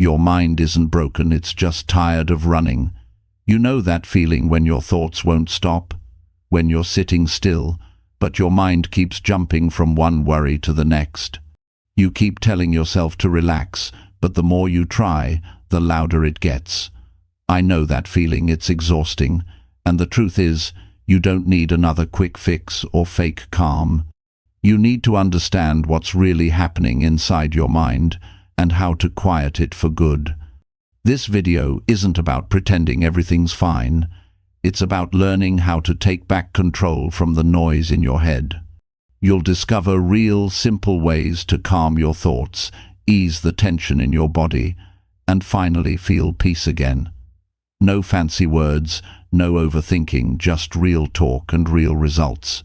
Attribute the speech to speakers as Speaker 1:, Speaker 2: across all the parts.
Speaker 1: Your mind isn't broken, it's just tired of running. You know that feeling when your thoughts won't stop? When you're sitting still, but your mind keeps jumping from one worry to the next. You keep telling yourself to relax, but the more you try, the louder it gets. I know that feeling, it's exhausting, and the truth is, you don't need another quick fix or fake calm. You need to understand what's really happening inside your mind and how to quiet it for good. This video isn't about pretending everything's fine. It's about learning how to take back control from the noise in your head. You'll discover real, simple ways to calm your thoughts, ease the tension in your body, and finally feel peace again. No fancy words, no overthinking, just real talk and real results.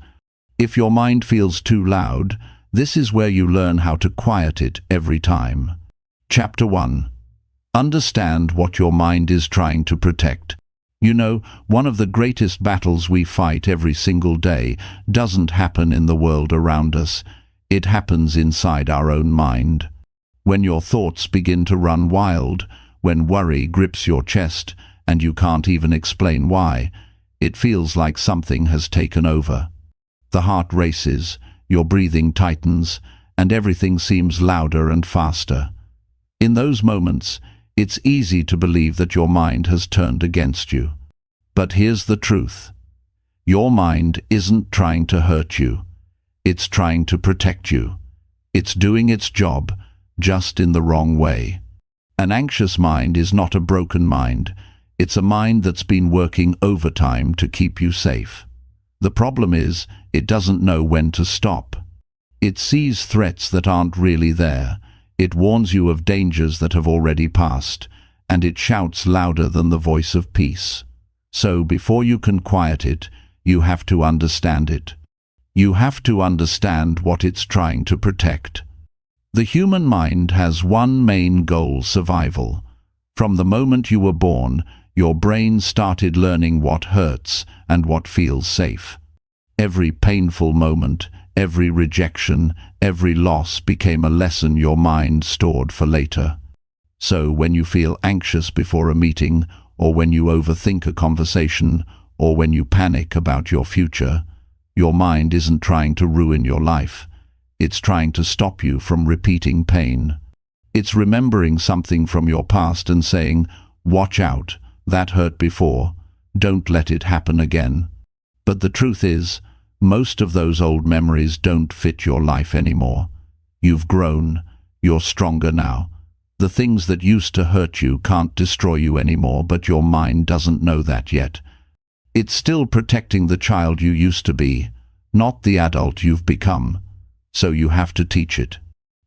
Speaker 1: If your mind feels too loud, this is where you learn how to quiet it every time. Chapter 1. Understand what your mind is trying to protect. You know, one of the greatest battles we fight every single day doesn't happen in the world around us. It happens inside our own mind. When your thoughts begin to run wild, when worry grips your chest and you can't even explain why, it feels like something has taken over. The heart races, your breathing tightens, and everything seems louder and faster. In those moments, it's easy to believe that your mind has turned against you. But here's the truth. Your mind isn't trying to hurt you. It's trying to protect you. It's doing its job, just in the wrong way. An anxious mind is not a broken mind. It's a mind that's been working overtime to keep you safe. The problem is, it doesn't know when to stop. It sees threats that aren't really there. It warns you of dangers that have already passed, and it shouts louder than the voice of peace. So before you can quiet it, you have to understand it. You have to understand what it's trying to protect. The human mind has one main goal: survival. From the moment you were born, your brain started learning what hurts and what feels safe. Every painful moment, every rejection, every loss became a lesson your mind stored for later. So when you feel anxious before a meeting, or when you overthink a conversation, or when you panic about your future, your mind isn't trying to ruin your life. It's trying to stop you from repeating pain. It's remembering something from your past and saying, "Watch out, that hurt before. Don't let it happen again." But the truth is, most of those old memories don't fit your life anymore. You've grown. You're stronger now. The things that used to hurt you can't destroy you anymore, but your mind doesn't know that yet. It's still protecting the child you used to be, not the adult you've become. So you have to teach it.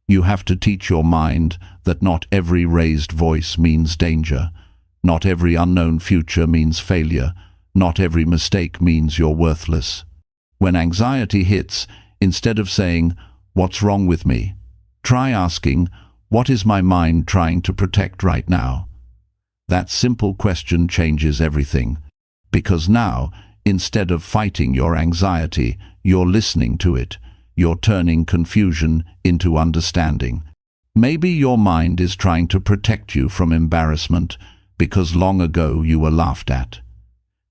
Speaker 1: You have to teach your mind that not every raised voice means danger. Not every unknown future means failure. Not every mistake means you're worthless. When anxiety hits, instead of saying, "What's wrong with me?" try asking, "What is my mind trying to protect right now?" That simple question changes everything. Because now, instead of fighting your anxiety, you're listening to it. You're turning confusion into understanding. Maybe your mind is trying to protect you from embarrassment because long ago you were laughed at.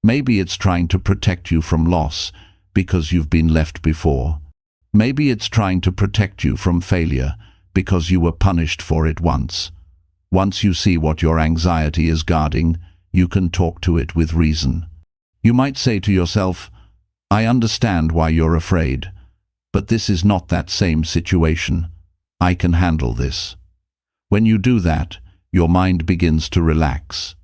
Speaker 1: Maybe it's trying to protect you from loss because you've been left before. Maybe it's trying to protect you from failure because you were punished for it once. Once you see what your anxiety is guarding, you can talk to it with reason. You might say to yourself, "I understand why you're afraid, but this is not that same situation. I can handle this." When you do that, your mind begins to relax.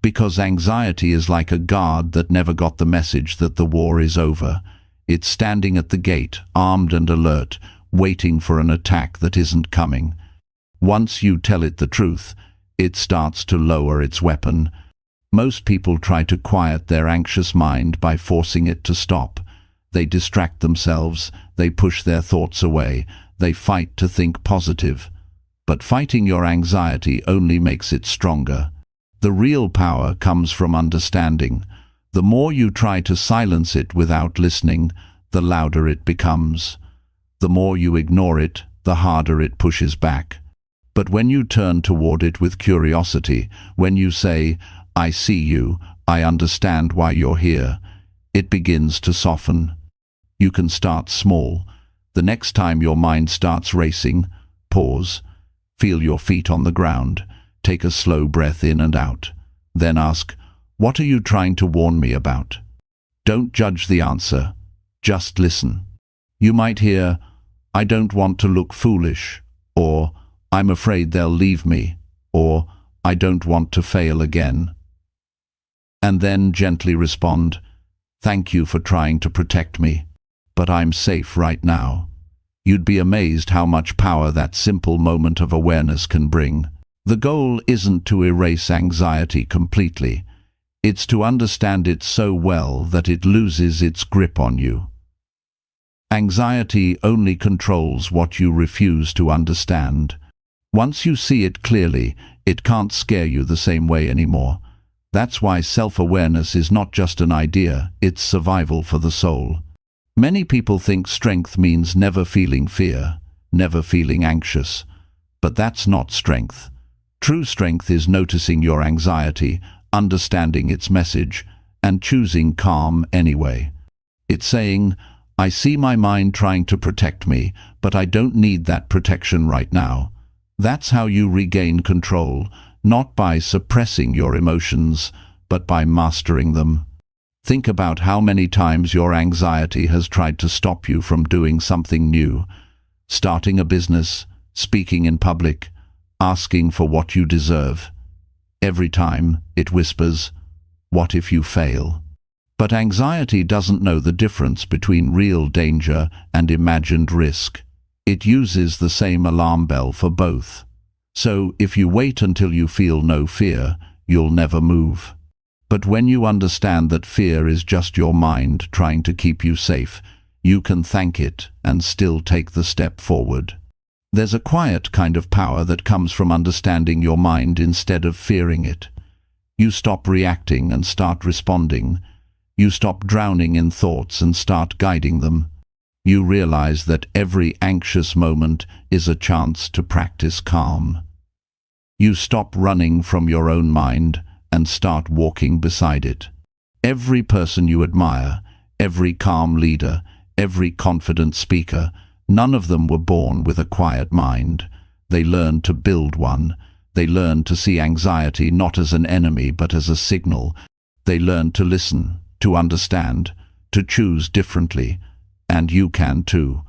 Speaker 1: Because anxiety is like a guard that never got the message that the war is over. It's standing at the gate, armed and alert, waiting for an attack that isn't coming. Once you tell it the truth, it starts to lower its weapon. Most people try to quiet their anxious mind by forcing it to stop. They distract themselves, they push their thoughts away, they fight to think positive. But fighting your anxiety only makes it stronger. The real power comes from understanding. The more you try to silence it without listening, the louder it becomes. The more you ignore it, the harder it pushes back. But when you turn toward it with curiosity, when you say, "I see you, I understand why you're here," it begins to soften. You can start small. The next time your mind starts racing, pause, feel your feet on the ground, take a slow breath in and out. Then ask, "What are you trying to warn me about?" Don't judge the answer, just listen. You might hear, "I don't want to look foolish," or "I'm afraid they'll leave me," or "I don't want to fail again." And then gently respond, "Thank you for trying to protect me, but I'm safe right now." You'd be amazed how much power that simple moment of awareness can bring. The goal isn't to erase anxiety completely. It's to understand it so well that it loses its grip on you. Anxiety only controls what you refuse to understand. Once you see it clearly, it can't scare you the same way anymore. That's why self-awareness is not just an idea, it's survival for the soul. Many people think strength means never feeling fear, never feeling anxious. But that's not strength. True strength is noticing your anxiety, understanding its message, and choosing calm anyway. It's saying, "I see my mind trying to protect me, but I don't need that protection right now." That's how you regain control, not by suppressing your emotions, but by mastering them. Think about how many times your anxiety has tried to stop you from doing something new, starting a business, speaking in public, asking for what you deserve. Every time it whispers, "What if you fail?" But anxiety doesn't know the difference between real danger and imagined risk. It uses the same alarm bell for both. So if you wait until you feel no fear, you'll never move. But when you understand that fear is just your mind trying to keep you safe, you can thank it and still take the step forward. There's a quiet kind of power that comes from understanding your mind instead of fearing it. You stop reacting and start responding. You stop drowning in thoughts and start guiding them. You realize that every anxious moment is a chance to practice calm. You stop running from your own mind and start walking beside it. Every person you admire, every calm leader, every confident speaker, none of them were born with a quiet mind. They learned to build one. They learned to see anxiety not as an enemy but as a signal. They learned to listen, to understand, to choose differently. And you can too.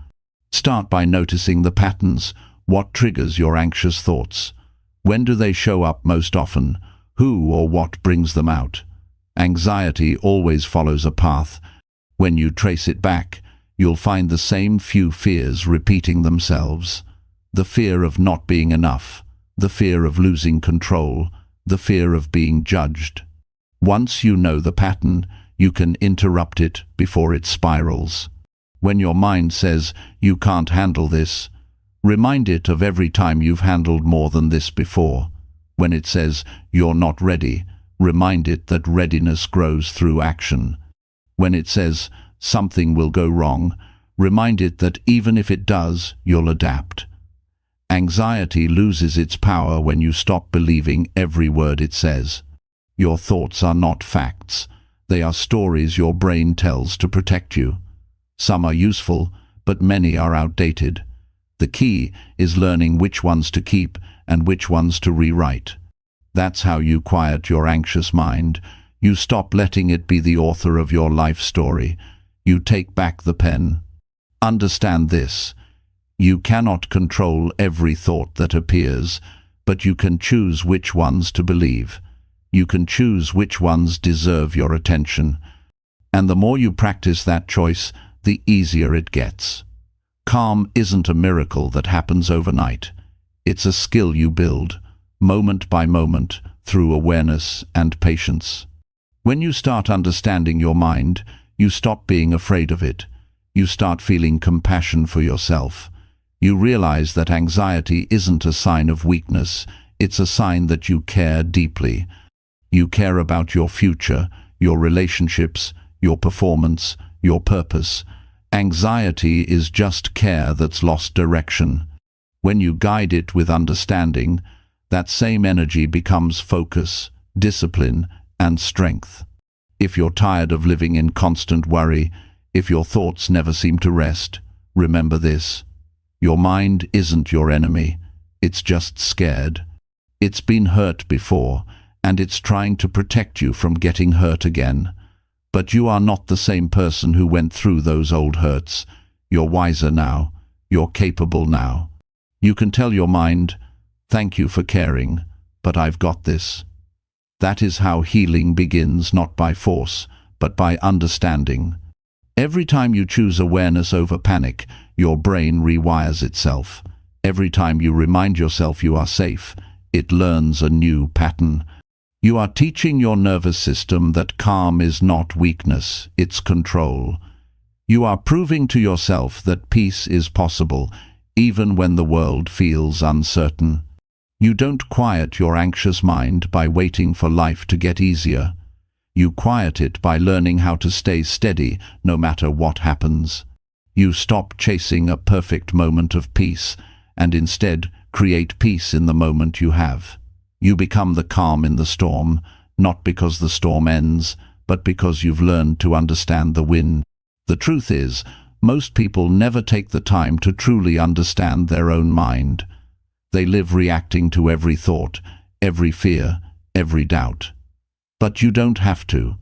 Speaker 1: Start by noticing the patterns. What triggers your anxious thoughts? When do they show up most often? Who or what brings them out? Anxiety always follows a path. When you trace it back, you'll find the same few fears repeating themselves. The fear of not being enough, the fear of losing control, the fear of being judged. Once you know the pattern, you can interrupt it before it spirals. When your mind says, "You can't handle this," remind it of every time you've handled more than this before. When it says, "You're not ready," remind it that readiness grows through action. When it says, "Something will go wrong," remind it that even if it does, you'll adapt. Anxiety loses its power when you stop believing every word it says. Your thoughts are not facts. They are stories your brain tells to protect you. Some are useful, but many are outdated. The key is learning which ones to keep and which ones to rewrite. That's how you quiet your anxious mind. You stop letting it be the author of your life story. You take back the pen. Understand this. You cannot control every thought that appears, but you can choose which ones to believe. You can choose which ones deserve your attention. And the more you practice that choice, the easier it gets. Calm isn't a miracle that happens overnight. It's a skill you build, moment by moment, through awareness and patience. When you start understanding your mind, you stop being afraid of it. You start feeling compassion for yourself. You realize that anxiety isn't a sign of weakness, it's a sign that you care deeply. You care about your future, your relationships, your performance, your purpose. Anxiety is just care that's lost direction. When you guide it with understanding, that same energy becomes focus, discipline, and strength. If you're tired of living in constant worry, if your thoughts never seem to rest, remember this: your mind isn't your enemy. It's just scared. It's been hurt before, and it's trying to protect you from getting hurt again. But you are not the same person who went through those old hurts. You're wiser now. You're capable now. You can tell your mind, "Thank you for caring, but I've got this." That is how healing begins, not by force, but by understanding. Every time you choose awareness over panic, your brain rewires itself. Every time you remind yourself you are safe, it learns a new pattern. You are teaching your nervous system that calm is not weakness, it's control. You are proving to yourself that peace is possible, even when the world feels uncertain. You don't quiet your anxious mind by waiting for life to get easier. You quiet it by learning how to stay steady no matter what happens. You stop chasing a perfect moment of peace and instead create peace in the moment you have. You become the calm in the storm, not because the storm ends, but because you've learned to understand the wind. The truth is, most people never take the time to truly understand their own mind. They live reacting to every thought, every fear, every doubt. But you don't have to.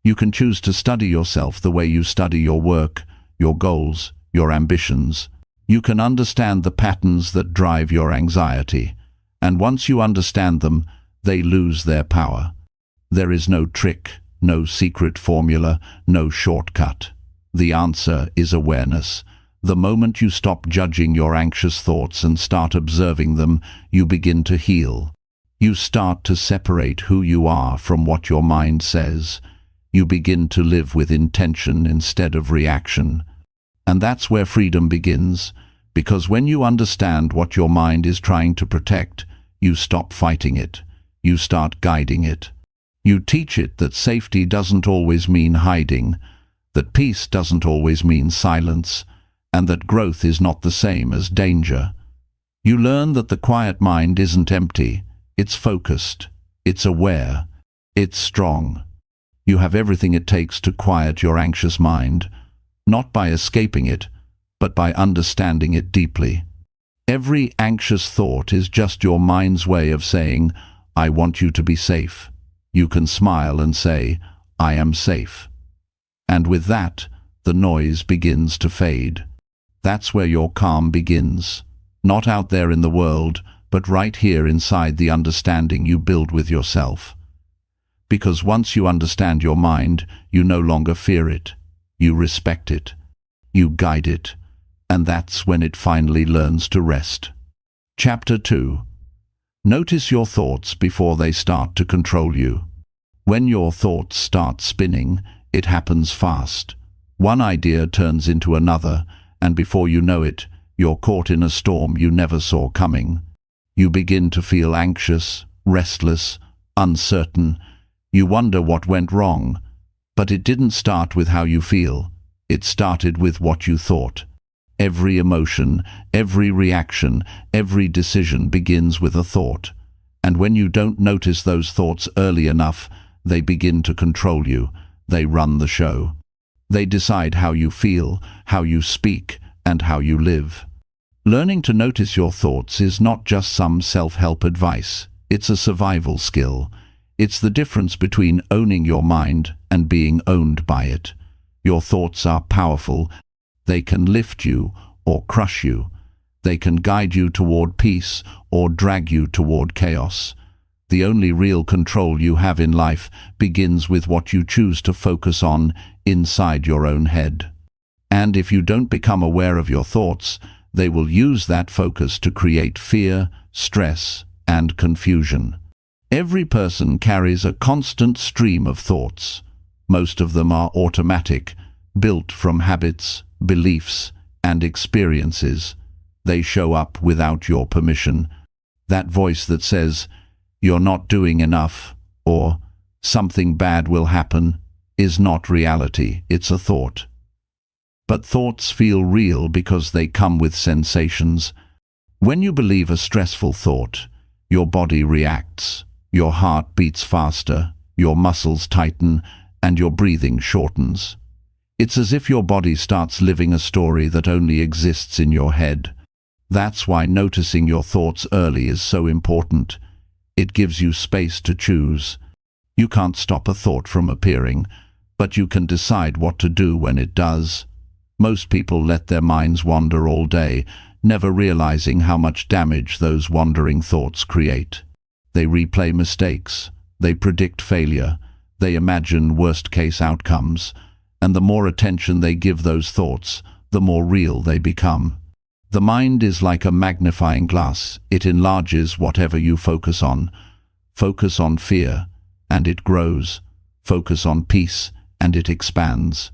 Speaker 1: You can choose to study yourself the way you study your work, your goals, your ambitions. You can understand the patterns that drive your anxiety, and once you understand them, they lose their power. There is no trick, no secret formula, no shortcut. The answer is awareness. The moment you stop judging your anxious thoughts and start observing them, you begin to heal. You start to separate who you are from what your mind says. You begin to live with intention instead of reaction. And that's where freedom begins, because when you understand what your mind is trying to protect, you stop fighting it. You start guiding it. You teach it that safety doesn't always mean hiding, that peace doesn't always mean silence, and that growth is not the same as danger. You learn that the quiet mind isn't empty, it's focused, it's aware, it's strong. You have everything it takes to quiet your anxious mind, not by escaping it, but by understanding it deeply. Every anxious thought is just your mind's way of saying, "I want you to be safe." You can smile and say, "I am safe." And with that, the noise begins to fade. That's where your calm begins. Not out there in the world, but right here inside the understanding you build with yourself. Because once you understand your mind, you no longer fear it. You respect it. You guide it. And that's when it finally learns to rest. Chapter 2. Notice your thoughts before they start to control you. When your thoughts start spinning, it happens fast. One idea turns into another, and before you know it, you're caught in a storm you never saw coming. You begin to feel anxious, restless, uncertain. You wonder what went wrong. But it didn't start with how you feel. It started with what you thought. Every emotion, every reaction, every decision begins with a thought. And when you don't notice those thoughts early enough, they begin to control you. They run the show. They decide how you feel, how you speak, and how you live. Learning to notice your thoughts is not just some self-help advice. It's a survival skill. It's the difference between owning your mind and being owned by it. Your thoughts are powerful. They can lift you or crush you. They can guide you toward peace or drag you toward chaos. The only real control you have in life begins with what you choose to focus on inside your own head. And if you don't become aware of your thoughts, they will use that focus to create fear, stress, and confusion. Every person carries a constant stream of thoughts. Most of them are automatic, built from habits, beliefs, and experiences. They show up without your permission. That voice that says, "You're not doing enough," or "something bad will happen," is not reality, it's a thought. But thoughts feel real because they come with sensations. When you believe a stressful thought, your body reacts, your heart beats faster, your muscles tighten, and your breathing shortens. It's as if your body starts living a story that only exists in your head. That's why noticing your thoughts early is so important. It gives you space to choose. You can't stop a thought from appearing, but you can decide what to do when it does. Most people let their minds wander all day, never realizing how much damage those wandering thoughts create. They replay mistakes, they predict failure, they imagine worst-case outcomes, and the more attention they give those thoughts, the more real they become. The mind is like a magnifying glass. It enlarges whatever you focus on. Focus on fear, and it grows. Focus on peace, and it expands.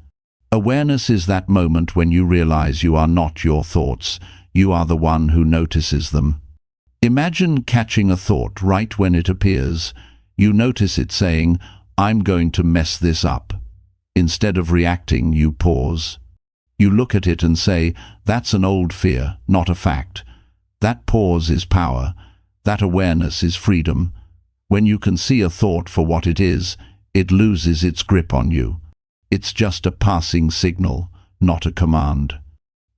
Speaker 1: Awareness is that moment when you realize you are not your thoughts. You are the one who notices them. Imagine catching a thought right when it appears. You notice it saying, "I'm going to mess this up." Instead of reacting, you pause. You look at it and say, "That's an old fear, not a fact." That pause is power. That awareness is freedom. When you can see a thought for what it is, it loses its grip on you. It's just a passing signal, not a command.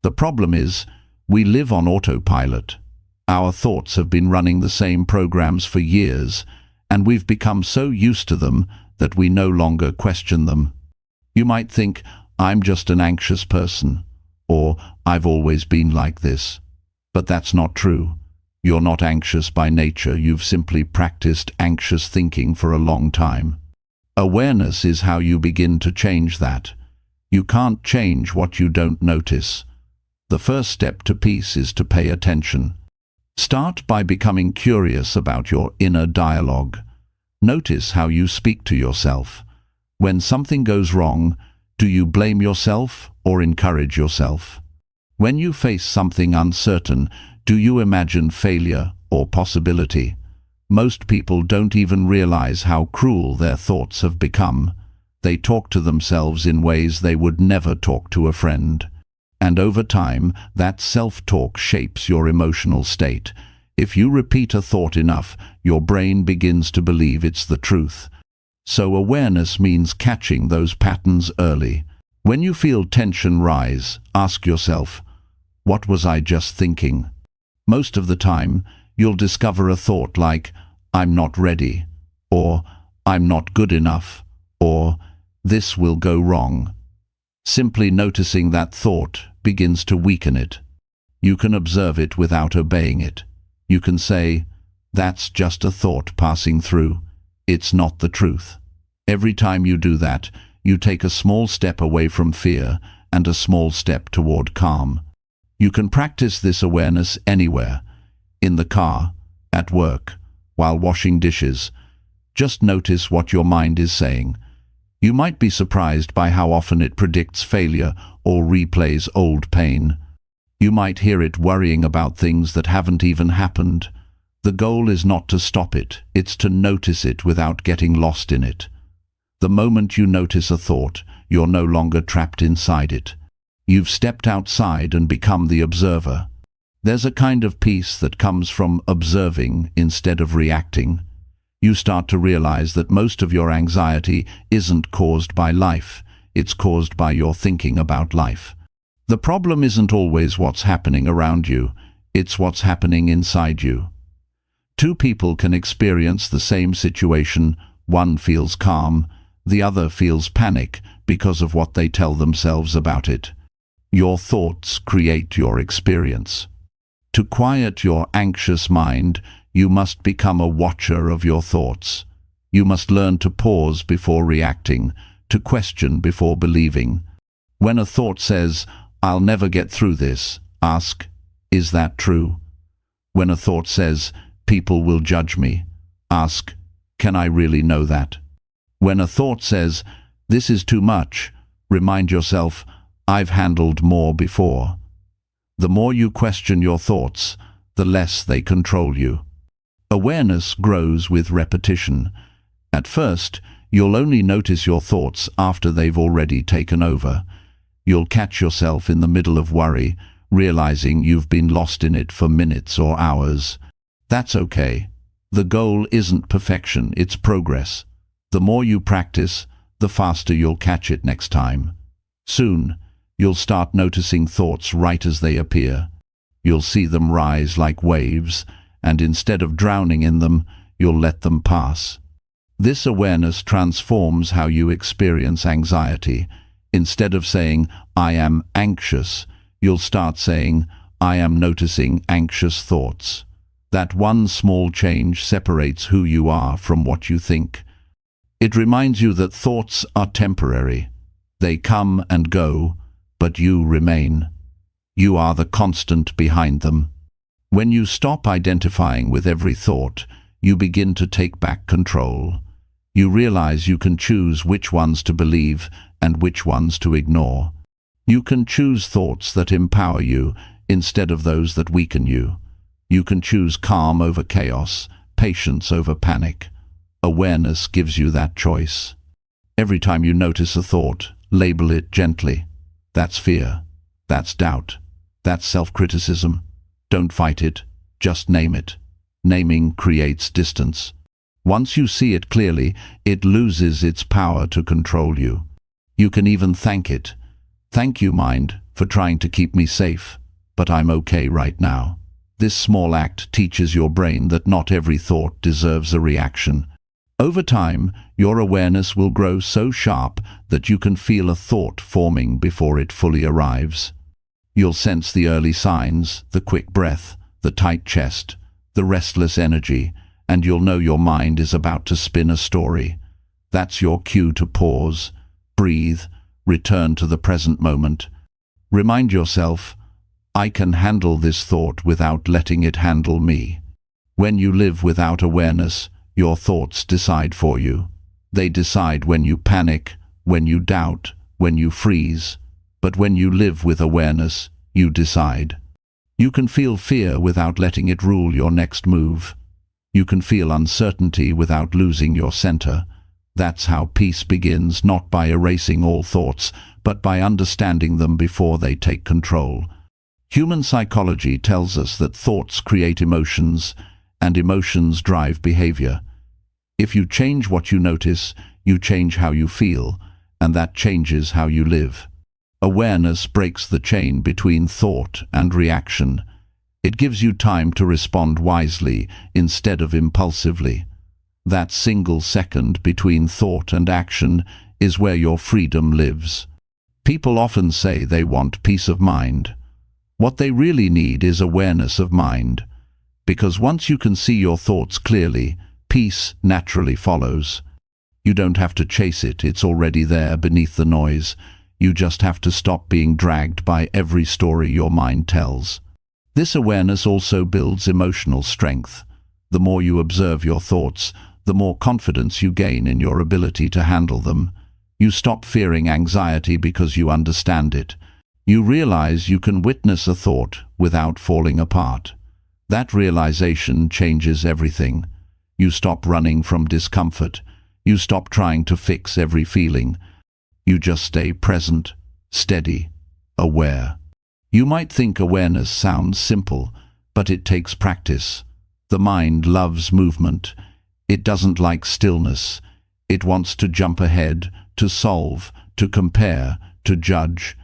Speaker 1: The problem is, we live on autopilot. Our thoughts have been running the same programs for years, and we've become so used to them that we no longer question them. You might think, "I'm just an anxious person," or "I've always been like this." But that's not true. You're not anxious by nature. You've simply practiced anxious thinking for a long time. Awareness is how you begin to change that. You can't change what you don't notice. The first step to peace is to pay attention. Start by becoming curious about your inner dialogue. Notice how you speak to yourself. When something goes wrong, do you blame yourself or encourage yourself? When you face something uncertain, do you imagine failure or possibility? Most people don't even realize how cruel their thoughts have become. They talk to themselves in ways they would never talk to a friend. And over time, that self-talk shapes your emotional state. If you repeat a thought enough, your brain begins to believe it's the truth. So awareness means catching those patterns early. When you feel tension rise, ask yourself, "What was I just thinking?" Most of the time, you'll discover a thought like, "I'm not ready," or "I'm not good enough," or "This will go wrong." Simply noticing that thought begins to weaken it. You can observe it without obeying it. You can say, "That's just a thought passing through. It's not the truth." Every time you do that, you take a small step away from fear and a small step toward calm. You can practice this awareness anywhere, in the car, at work, while washing dishes. Just notice what your mind is saying. You might be surprised by how often it predicts failure or replays old pain. You might hear it worrying about things that haven't even happened. The goal is not to stop it, it's to notice it without getting lost in it. The moment you notice a thought, you're no longer trapped inside it. You've stepped outside and become the observer. There's a kind of peace that comes from observing instead of reacting. You start to realize that most of your anxiety isn't caused by life, it's caused by your thinking about life. The problem isn't always what's happening around you, it's what's happening inside you. Two people can experience the same situation. One feels calm, the other feels panic because of what they tell themselves about it. Your thoughts create your experience. To quiet your anxious mind, you must become a watcher of your thoughts. You must learn to pause before reacting, to question before believing. When a thought says, "I'll never get through this," ask, "Is that true?" When a thought says, "People will judge me," ask, "Can I really know that?" When a thought says, "This is too much," remind yourself, "I've handled more before." The more you question your thoughts, the less they control you. Awareness grows with repetition. At first, you'll only notice your thoughts after they've already taken over. You'll catch yourself in the middle of worry, realizing you've been lost in it for minutes or hours. That's okay. The goal isn't perfection, it's progress. The more you practice, the faster you'll catch it next time. Soon, you'll start noticing thoughts right as they appear. You'll see them rise like waves, and instead of drowning in them, you'll let them pass. This awareness transforms how you experience anxiety. Instead of saying, "I am anxious," you'll start saying, "I am noticing anxious thoughts." That one small change separates who you are from what you think. It reminds you that thoughts are temporary. They come and go, but you remain. You are the constant behind them. When you stop identifying with every thought, you begin to take back control. You realize you can choose which ones to believe and which ones to ignore. You can choose thoughts that empower you instead of those that weaken you. You can choose calm over chaos, patience over panic. Awareness gives you that choice. Every time you notice a thought, label it gently. That's fear. That's doubt. That's self-criticism. Don't fight it. Just name it. Naming creates distance. Once you see it clearly, it loses its power to control you. You can even thank it. "Thank you, mind, for trying to keep me safe, but I'm okay right now." This small act teaches your brain that not every thought deserves a reaction. Over time, your awareness will grow so sharp that you can feel a thought forming before it fully arrives. You'll sense the early signs, the quick breath, the tight chest, the restless energy, and you'll know your mind is about to spin a story. That's your cue to pause, breathe, return to the present moment. Remind yourself, "I can handle this thought without letting it handle me." When you live without awareness, your thoughts decide for you. They decide when you panic, when you doubt, when you freeze. But when you live with awareness, you decide. You can feel fear without letting it rule your next move. You can feel uncertainty without losing your center. That's how peace begins, not by erasing all thoughts, but by understanding them before they take control. Human psychology tells us that thoughts create emotions, and emotions drive behavior. If you change what you notice, you change how you feel, and that changes how you live. Awareness breaks the chain between thought and reaction. It gives you time to respond wisely instead of impulsively. That single second between thought and action is where your freedom lives. People often say they want peace of mind. What they really need is awareness of mind. Because once you can see your thoughts clearly, peace naturally follows. You don't have to chase it, it's already there beneath the noise. You just have to stop being dragged by every story your mind tells. This awareness also builds emotional strength. The more you observe your thoughts, the more confidence you gain in your ability to handle them. You stop fearing anxiety because you understand it. You realize you can witness a thought without falling apart. That realization changes everything. You stop running from discomfort. You stop trying to fix every feeling. You just stay present, steady, aware. You might think awareness sounds simple, but it takes practice. The mind loves movement. It doesn't like stillness. It wants to jump ahead, to solve, to compare, to judge.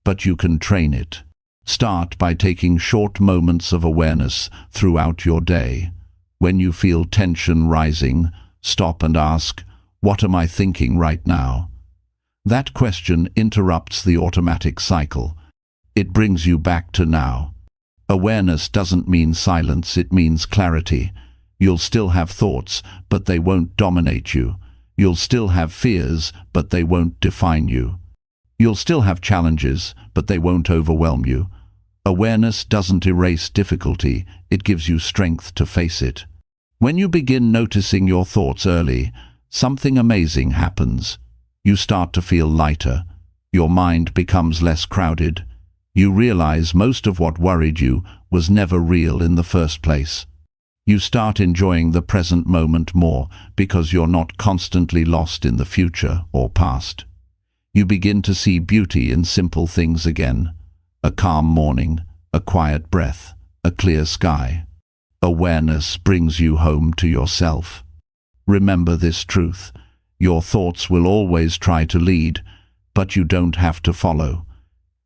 Speaker 1: But you can train it. Start by taking short moments of awareness throughout your day. When you feel tension rising, stop and ask, "What am I thinking right now?" That question interrupts the automatic cycle. It brings you back to now. Awareness doesn't mean silence, it means clarity. You'll still have thoughts, but they won't dominate you. You'll still have fears, but they won't define you. You'll still have challenges, but they won't overwhelm you. Awareness doesn't erase difficulty, it gives you strength to face it. When you begin noticing your thoughts early, something amazing happens. You start to feel lighter. Your mind becomes less crowded. You realize most of what worried you was never real in the first place. You start enjoying the present moment more because you're not constantly lost in the future or past. You begin to see beauty in simple things again. A calm morning, a quiet breath, a clear sky. Awareness brings you home to yourself. Remember this truth. Your thoughts will always try to lead, but you don't have to follow.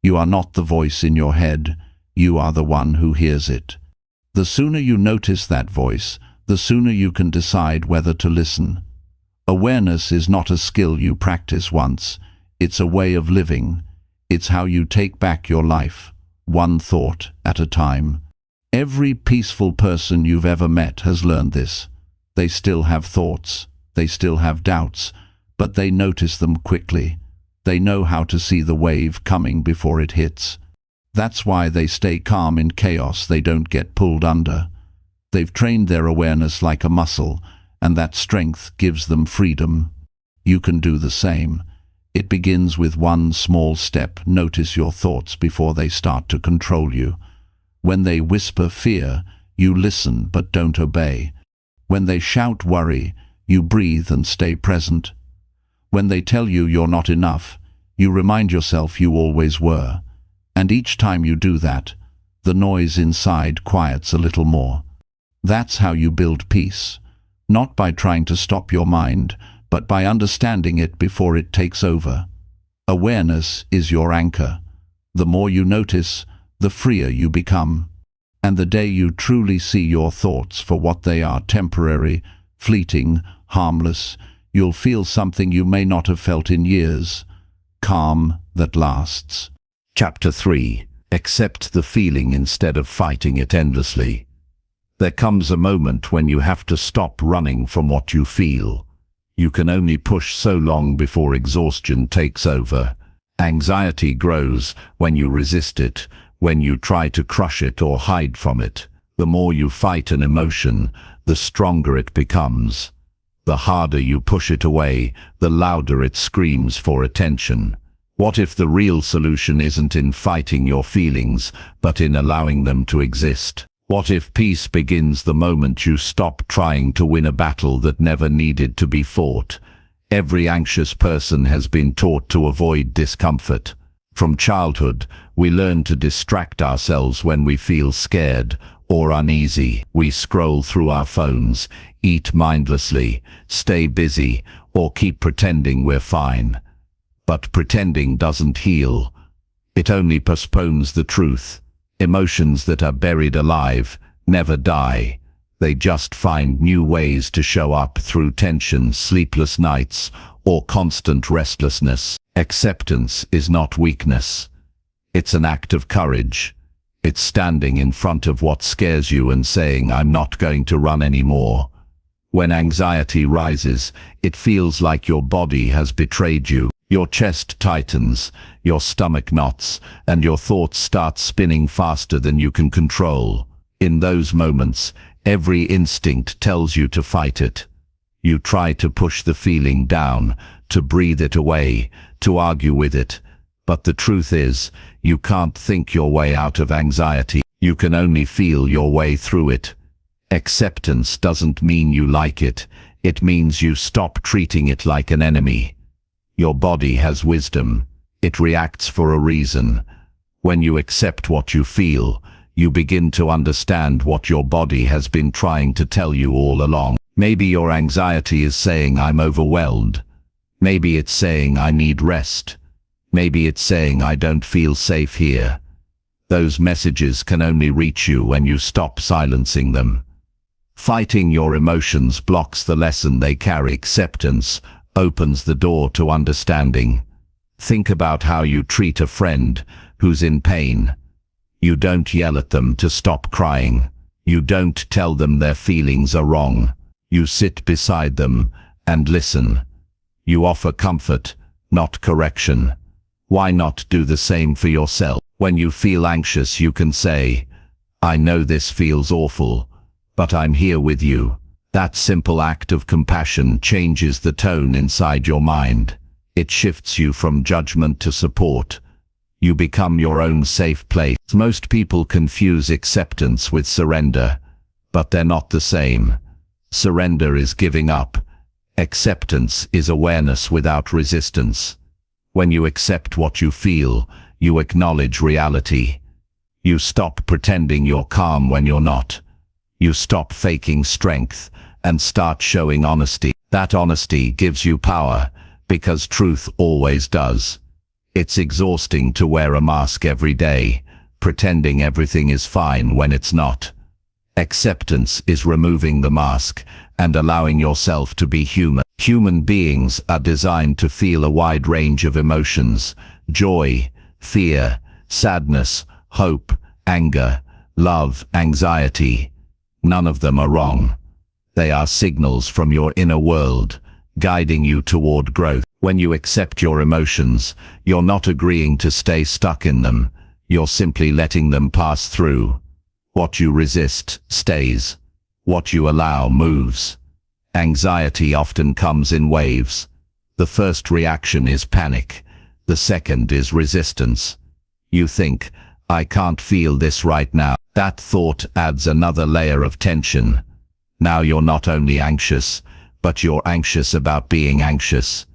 Speaker 1: You are not the voice in your head. You are the one who hears it. The sooner you notice that voice, the sooner you can decide whether to listen. Awareness is not a skill you practice once. It's a way of living. It's how you take back your life, one thought at a time. Every peaceful person you've ever met has learned this. They still have thoughts. They still have doubts, but they notice them quickly. They know how to see the wave coming before it hits. That's why they stay calm in chaos. They don't get pulled under. They've trained their awareness like a muscle, and that strength gives them freedom. You can do the same. It begins with one small step. Notice your thoughts before they start to control you. When they whisper fear, you listen but don't obey. When they shout worry, you breathe and stay present. When they tell you you're not enough, you remind yourself you always were. And each time you do that, the noise inside quiets a little more. That's how you build peace, not by trying to stop your mind, but by understanding it before it takes over. Awareness is your anchor. The more you notice, the freer you become. And the day you truly see your thoughts for what they are, temporary, fleeting, harmless, you'll feel something you may not have felt in years. Calm that lasts.
Speaker 2: Chapter 3. Accept the feeling instead of fighting it endlessly. There comes a moment when you have to stop running from what you feel. You can only push so long before exhaustion takes over. Anxiety grows when you resist it, when you try to crush it or hide from it. The more you fight an emotion, the stronger it becomes. The harder you push it away, the louder it screams for attention. What if the real solution isn't in fighting your feelings, but in allowing them to exist? What if peace begins the moment you stop trying to win a battle that never needed to be fought? Every anxious person has been taught to avoid discomfort. From childhood, we learn to distract ourselves when we feel scared or uneasy. We scroll through our phones, eat mindlessly, stay busy, or keep pretending we're fine. But pretending doesn't heal. It only postpones the truth. Emotions that are buried alive never die. They just find new ways to show up through tension, sleepless nights, or constant restlessness. Acceptance is not weakness. It's an act of courage. It's standing in front of what scares you and saying, I'm not going to run anymore. When anxiety rises, it feels like your body has betrayed you. Your chest tightens, your stomach knots, and your thoughts start spinning faster than you can control. In those moments, every instinct tells you to fight it. You try to push the feeling down, to breathe it away, to argue with it. But the truth is, you can't think your way out of anxiety. You can only feel your way through it. Acceptance doesn't mean you like it. It means you stop treating it like an enemy. Your body has wisdom. It reacts for a reason. When you accept what you feel, you begin to understand what your body has been trying to tell you all along. Maybe your anxiety is saying, I'm overwhelmed. Maybe it's saying, I need rest. Maybe it's saying, I don't feel safe here. Those messages can only reach you when you stop silencing them. Fighting your emotions blocks the lesson they carry. Acceptance opens the door to understanding. Think about how you treat a friend who's in pain. You don't yell at them to stop crying. You don't tell them their feelings are wrong. You sit beside them and listen. You offer comfort, not correction. Why not do the same for yourself? When you feel anxious, you can say, I know this feels awful, but I'm here with you. That simple act of compassion changes the tone inside your mind. It shifts you from judgment to support. You become your own safe place. Most people confuse acceptance with surrender, but they're not the same. Surrender is giving up. Acceptance is awareness without resistance. When you accept what you feel, you acknowledge reality. You stop pretending you're calm when you're not. You stop faking strength and start showing honesty. That honesty gives you power, because truth always does. It's exhausting to wear a mask every day, pretending everything is fine when it's not. Acceptance is removing the mask and allowing yourself to be human. Human beings are designed to feel a wide range of emotions: joy, fear, sadness, hope, anger, love, anxiety. None of them are wrong. They are signals from your inner world, guiding you toward growth. When you accept your emotions, you're not agreeing to stay stuck in them. You're simply letting them pass through. What you resist stays. What you allow moves. Anxiety often comes in waves. The first reaction is panic. The second is resistance. You think, "I can't feel this right now." That thought adds another layer of tension. Now you're not only anxious, but you're anxious about being anxious.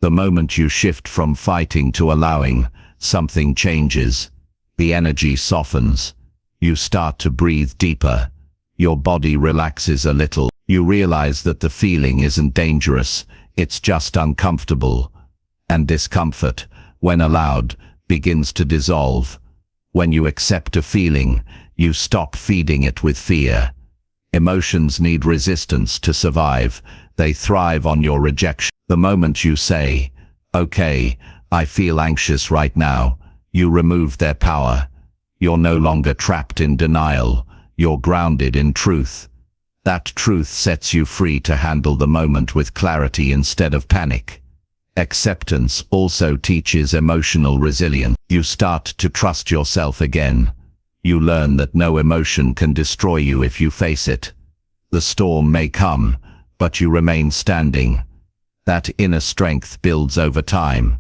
Speaker 2: The moment you shift from fighting to allowing, something changes. The energy softens. You start to breathe deeper. Your body relaxes a little. You realize that the feeling isn't dangerous, it's just uncomfortable. And discomfort, when allowed, begins to dissolve. When you accept a feeling, you stop feeding it with fear. Emotions need resistance to survive. They thrive on your rejection. The moment you say, "Okay, I feel anxious right now," you remove their power. You're no longer trapped in denial. You're grounded in truth. That truth sets you free to handle the moment with clarity instead of panic. Acceptance also teaches emotional resilience. You start to trust yourself again. You learn that no emotion can destroy you if you face it. The storm may come, but you remain standing. That inner strength builds over time.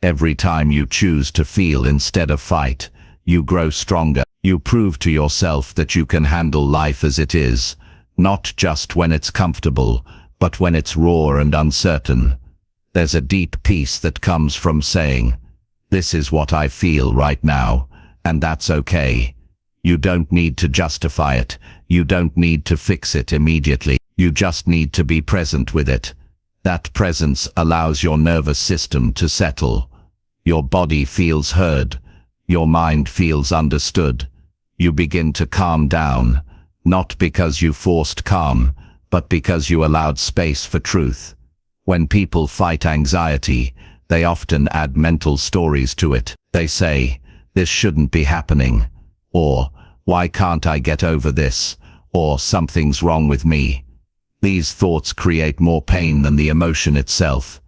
Speaker 2: Every time you choose to feel instead of fight, you grow stronger. You prove to yourself that you can handle life as it is, not just when it's comfortable, but when it's raw and uncertain. There's a deep peace that comes from saying, "This is what I feel right now, and that's okay." You don't need to justify it. You don't need to fix it immediately. You just need to be present with it. That presence allows your nervous system to settle. Your body feels heard. Your mind feels understood. You begin to calm down, not because you forced calm, but because you allowed space for truth. When people fight anxiety, they often add mental stories to it. They say, "This shouldn't be happening," or "Why can't I get over this?" or "Something's wrong with me." These thoughts create more pain than the emotion itself.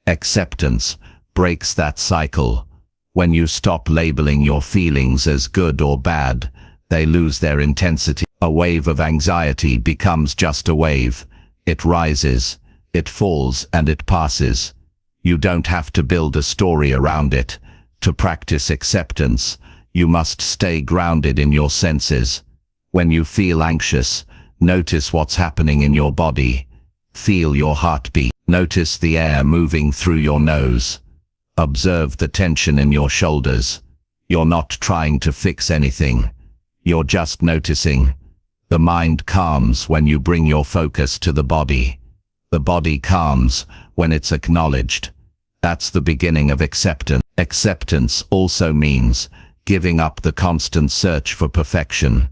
Speaker 2: Acceptance breaks that cycle. When you stop labeling your feelings as good or bad, they lose their intensity. A wave of anxiety becomes just a wave. It rises, it falls, and it passes. You don't have to build a story around it. To practice acceptance, you must stay grounded in your senses. When you feel anxious, notice what's happening in your body. Feel your heartbeat. Notice the air moving through your nose. Observe the tension in your shoulders. You're not trying to fix anything. You're just noticing. The mind calms when you bring your focus to the body. The body calms when it's acknowledged. That's the beginning of acceptance. Acceptance also means giving up the constant search for perfection.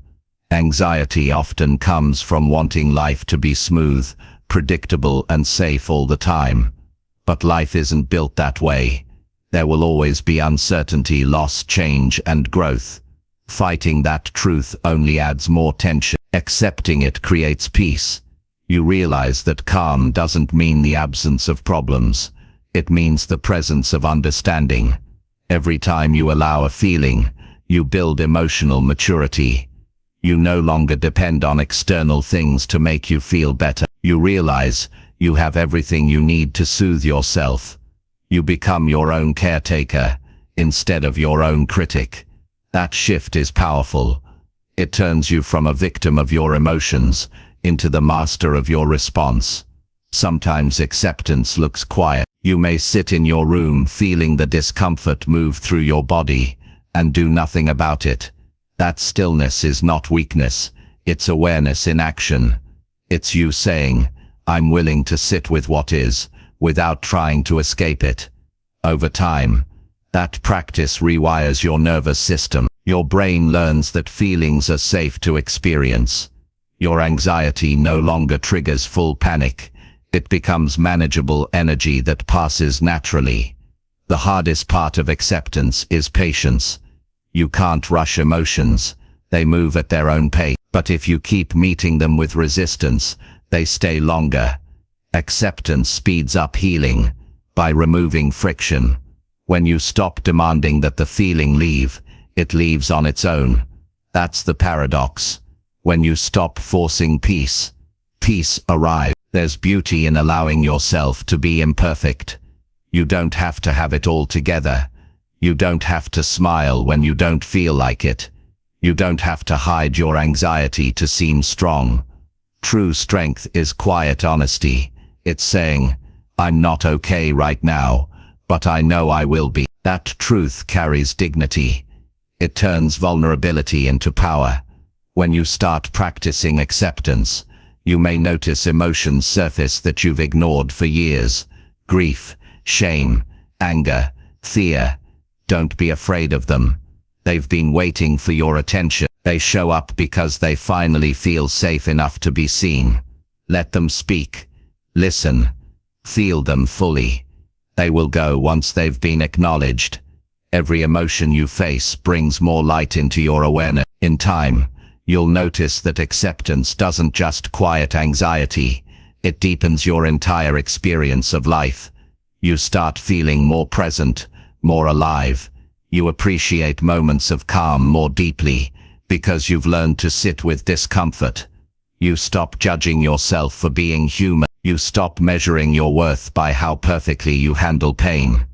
Speaker 2: Anxiety often comes from wanting life to be smooth, predictable, and safe all the time. But life isn't built that way. There will always be uncertainty, loss, change, and growth. Fighting that truth only adds more tension. Accepting it creates peace. You realize that calm doesn't mean the absence of problems. It means the presence of understanding. Every time you allow a feeling, you build emotional maturity. You no longer depend on external things to make you feel better. You realize you have everything you need to soothe yourself. You become your own caretaker instead of your own critic. That shift is powerful. It turns you from a victim of your emotions into the master of your response. Sometimes acceptance looks quiet. You may sit in your room feeling the discomfort move through your body and do nothing about it. That stillness is not weakness, it's awareness in action. It's you saying, I'm willing to sit with what is, without trying to escape it. Over time, that practice rewires your nervous system. Your brain learns that feelings are safe to experience. Your anxiety no longer triggers full panic. It becomes manageable energy that passes naturally. The hardest part of acceptance is patience. You can't rush emotions. They move at their own pace. But if you keep meeting them with resistance, they stay longer. Acceptance speeds up healing by removing friction. When you stop demanding that the feeling leave, it leaves on its own. That's the paradox. When you stop forcing peace, peace arrives. There's beauty in allowing yourself to be imperfect. You don't have to have it all together. You don't have to smile when you don't feel like it. You don't have to hide your anxiety to seem strong. True strength is quiet honesty. It's saying, I'm not okay right now, but I know I will be. That truth carries dignity. It turns vulnerability into power. When you start practicing acceptance, you may notice emotions surface that you've ignored for years. Grief, shame, anger, fear. Don't be afraid of them. They've been waiting for your attention. They show up because they finally feel safe enough to be seen. Let them speak. Listen. Feel them fully. They will go once they've been acknowledged. Every emotion you face brings more light into your awareness. In time, you'll notice that acceptance doesn't just quiet anxiety. It deepens your entire experience of life. You start feeling more present, more alive. You appreciate moments of calm more deeply because you've learned to sit with discomfort. You stop judging yourself for being human. You stop measuring your worth by how perfectly you handle pain.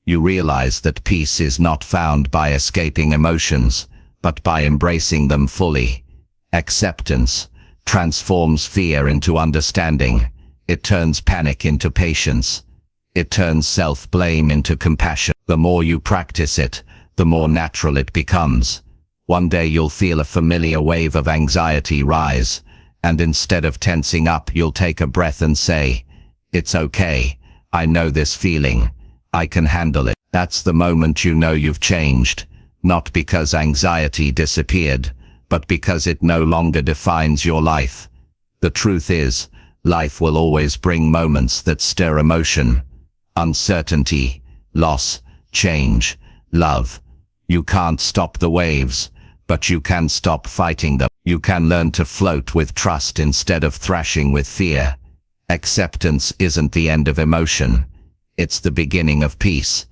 Speaker 2: You realize that peace is not found by escaping emotions, but by embracing them fully. Acceptance transforms fear into understanding. It turns panic into patience. It turns self-blame into compassion. The more you practice it, the more natural it becomes. One day you'll feel a familiar wave of anxiety rise, and instead of tensing up, you'll take a breath and say, it's okay, I know this feeling, I can handle it. That's the moment you know you've changed, not because anxiety disappeared, but because it no longer defines your life. The truth is, life will always bring moments that stir emotion. Uncertainty, loss, change, love. You can't stop the waves, but you can stop fighting them. You can learn to float with trust instead of thrashing with fear. Acceptance isn't the end of emotion. It's the beginning of peace.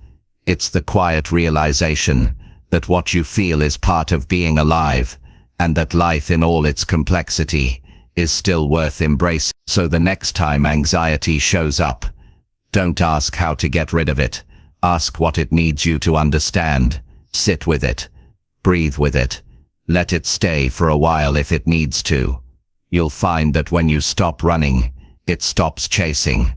Speaker 2: It's the quiet realization that what you feel is part of being alive, and that life in all its complexity is still worth embracing. So the next time anxiety shows up, don't ask how to get rid of it. Ask what it needs you to understand. Sit with it. Breathe with it. Let it stay for a while if it needs to. You'll find that when you stop running, it stops chasing.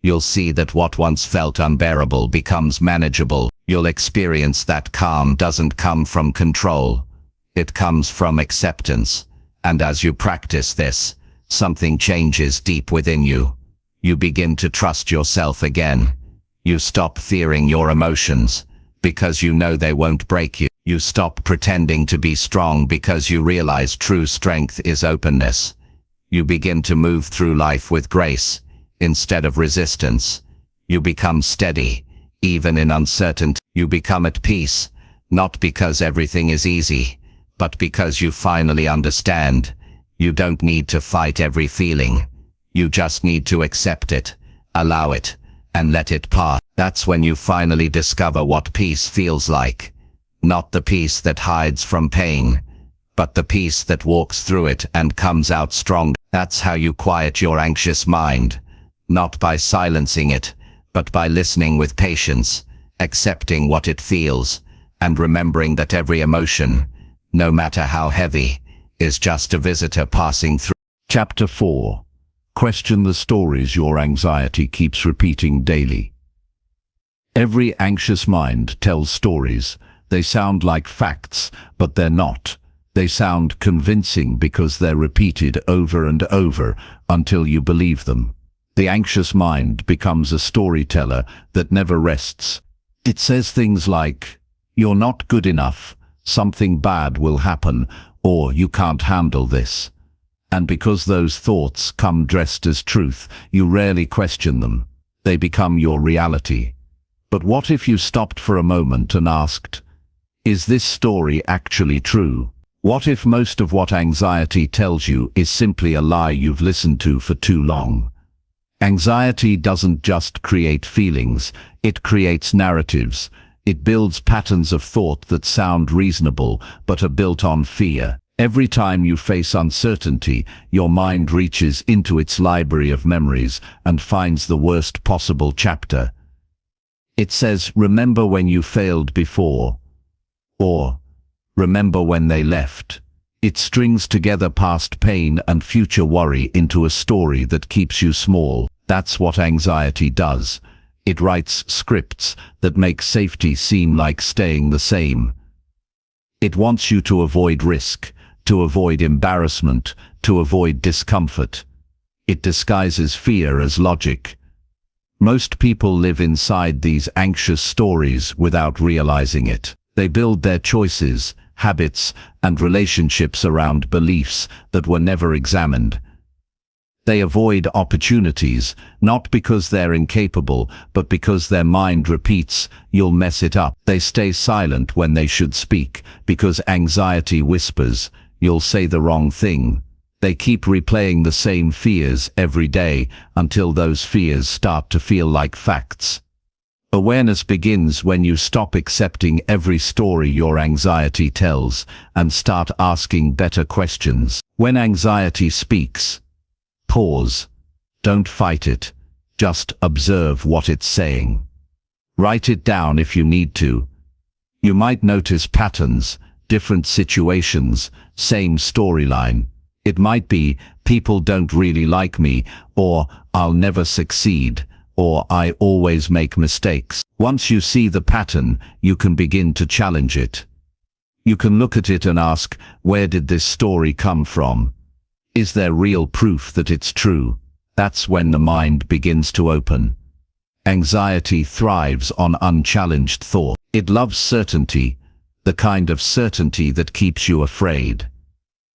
Speaker 2: You'll see that what once felt unbearable becomes manageable. You'll experience that calm doesn't come from control. It comes from acceptance. And as you practice this, something changes deep within you. You begin to trust yourself again. You stop fearing your emotions because you know they won't break you. You stop pretending to be strong because you realize true strength is openness. You begin to move through life with grace instead of resistance. You become steady, even in uncertainty. You become at peace, not because everything is easy, but because you finally understand. You don't need to fight every feeling. You just need to accept it, allow it, and let it pass. That's when you finally discover what peace feels like. Not the peace that hides from pain, but the peace that walks through it and comes out strong. That's how you quiet your anxious mind, not by silencing it, but by listening with patience, accepting what it feels, and remembering that every emotion, no matter how heavy, is just a visitor passing through.
Speaker 1: Chapter 4. Question the stories your anxiety keeps repeating daily. Every anxious mind tells stories. They sound like facts, but they're not.
Speaker 2: They sound convincing because they're repeated over and over until you believe them. The anxious mind becomes a storyteller that never rests. It says things like, "You're not good enough, something bad will happen, or you can't handle this." And because those thoughts come dressed as truth, you rarely question them. They become your reality. But what if you stopped for a moment and asked, is this story actually true? What if most of what anxiety tells you is simply a lie you've listened to for too long? Anxiety doesn't just create feelings, it creates narratives. It builds patterns of thought that sound reasonable but are built on fear. Every time you face uncertainty, your mind reaches into its library of memories and finds the worst possible chapter. It says, "Remember when you failed before," or "Remember when they left." It strings together past pain and future worry into a story that keeps you small. That's what anxiety does. It writes scripts that make safety seem like staying the same. It wants you to avoid risk, to avoid embarrassment, to avoid discomfort. It disguises fear as logic. Most people live inside these anxious stories without realizing it. They build their choices, habits, and relationships around beliefs that were never examined. They avoid opportunities, not because they're incapable, but because their mind repeats, "You'll mess it up." They stay silent when they should speak, because anxiety whispers, "You'll say the wrong thing." They keep replaying the same fears every day until those fears start to feel like facts. Awareness begins when you stop accepting every story your anxiety tells and start asking better questions. When anxiety speaks, pause. Don't fight it. Just observe what it's saying. Write it down if you need to. You might notice patterns, different situations, same storyline. It might be, "People don't really like me," or "I'll never succeed," or "I always make mistakes." Once you see the pattern, you can begin to challenge it. You can look at it and ask, where did this story come from? Is there real proof that it's true? That's when the mind begins to open. Anxiety thrives on unchallenged thought. It loves certainty, the kind of certainty that keeps you afraid.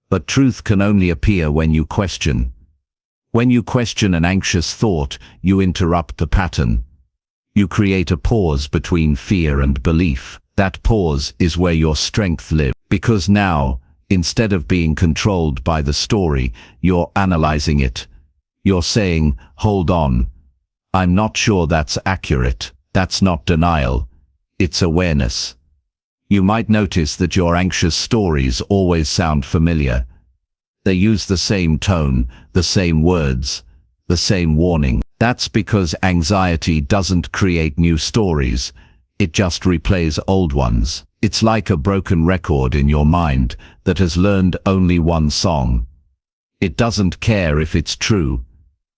Speaker 2: But truth can only appear when you question. When you question an anxious thought, you interrupt the pattern. You create a pause between fear and belief. That pause is where your strength lives. Because now, instead of being controlled by the story, you're analyzing it. You're saying, "Hold on. I'm not sure that's accurate." That's not denial. It's awareness. You might notice that your anxious stories always sound familiar. They use the same tone, the same words, the same warning. That's because anxiety doesn't create new stories. It just replays old ones. It's like a broken record in your mind that has learned only one song. It doesn't care if it's true.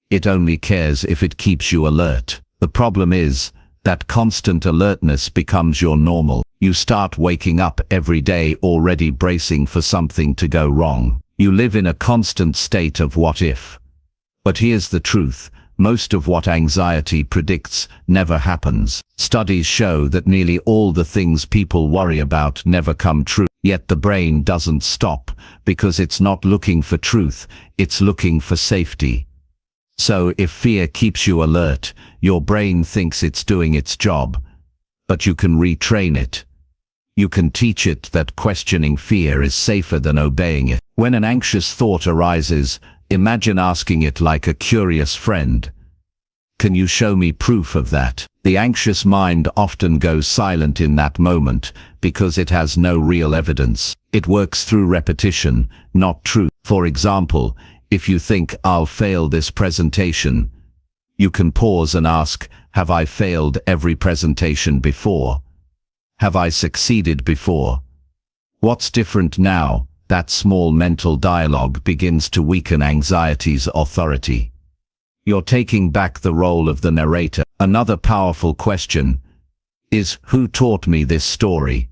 Speaker 2: It only cares if it keeps you alert. The problem is that constant alertness becomes your normal. You start waking up every day already bracing for something to go wrong. You live in a constant state of what if. But here's the truth. Most of what anxiety predicts never happens. Studies show that nearly all the things people worry about never come true. Yet the brain doesn't stop, because it's not looking for truth, it's looking for safety. So if fear keeps you alert, your brain thinks it's doing its job. But you can retrain it. You can teach it that questioning fear is safer than obeying it. When an anxious thought arises, imagine asking it like a curious friend, "Can you show me proof of that?" The anxious mind often goes silent in that moment because it has no real evidence. It works through repetition, not truth. For example, if you think, "I'll fail this presentation," you can pause and ask, "Have I failed every presentation before? Have I succeeded before? What's different now?" That small mental dialogue begins to weaken anxiety's authority. You're taking back the role of the narrator. Another powerful question is, who taught me this story?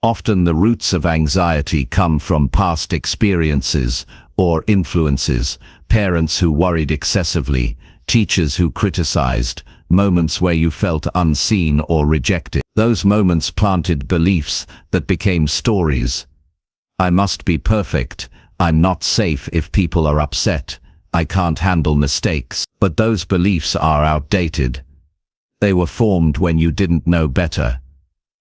Speaker 2: Often the roots of anxiety come from past experiences or influences, parents who worried excessively, teachers who criticized, moments where you felt unseen or rejected. Those moments planted beliefs that became stories. I must be perfect. I'm not safe if people are upset. I can't handle mistakes. But those beliefs are outdated. They were formed when you didn't know better.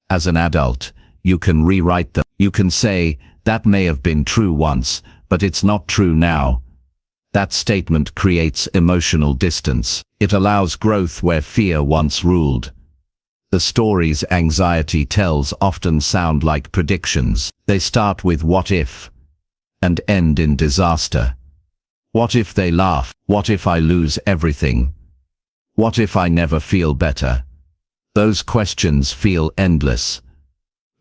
Speaker 2: As an adult, you can rewrite them. You can say, that may have been true once, but it's not true now. That statement creates emotional distance. It allows growth where fear once ruled. The stories anxiety tells often sound like predictions. They start with what if and end in disaster. What if they laugh? What if I lose everything? What if I never feel better? Those questions feel endless.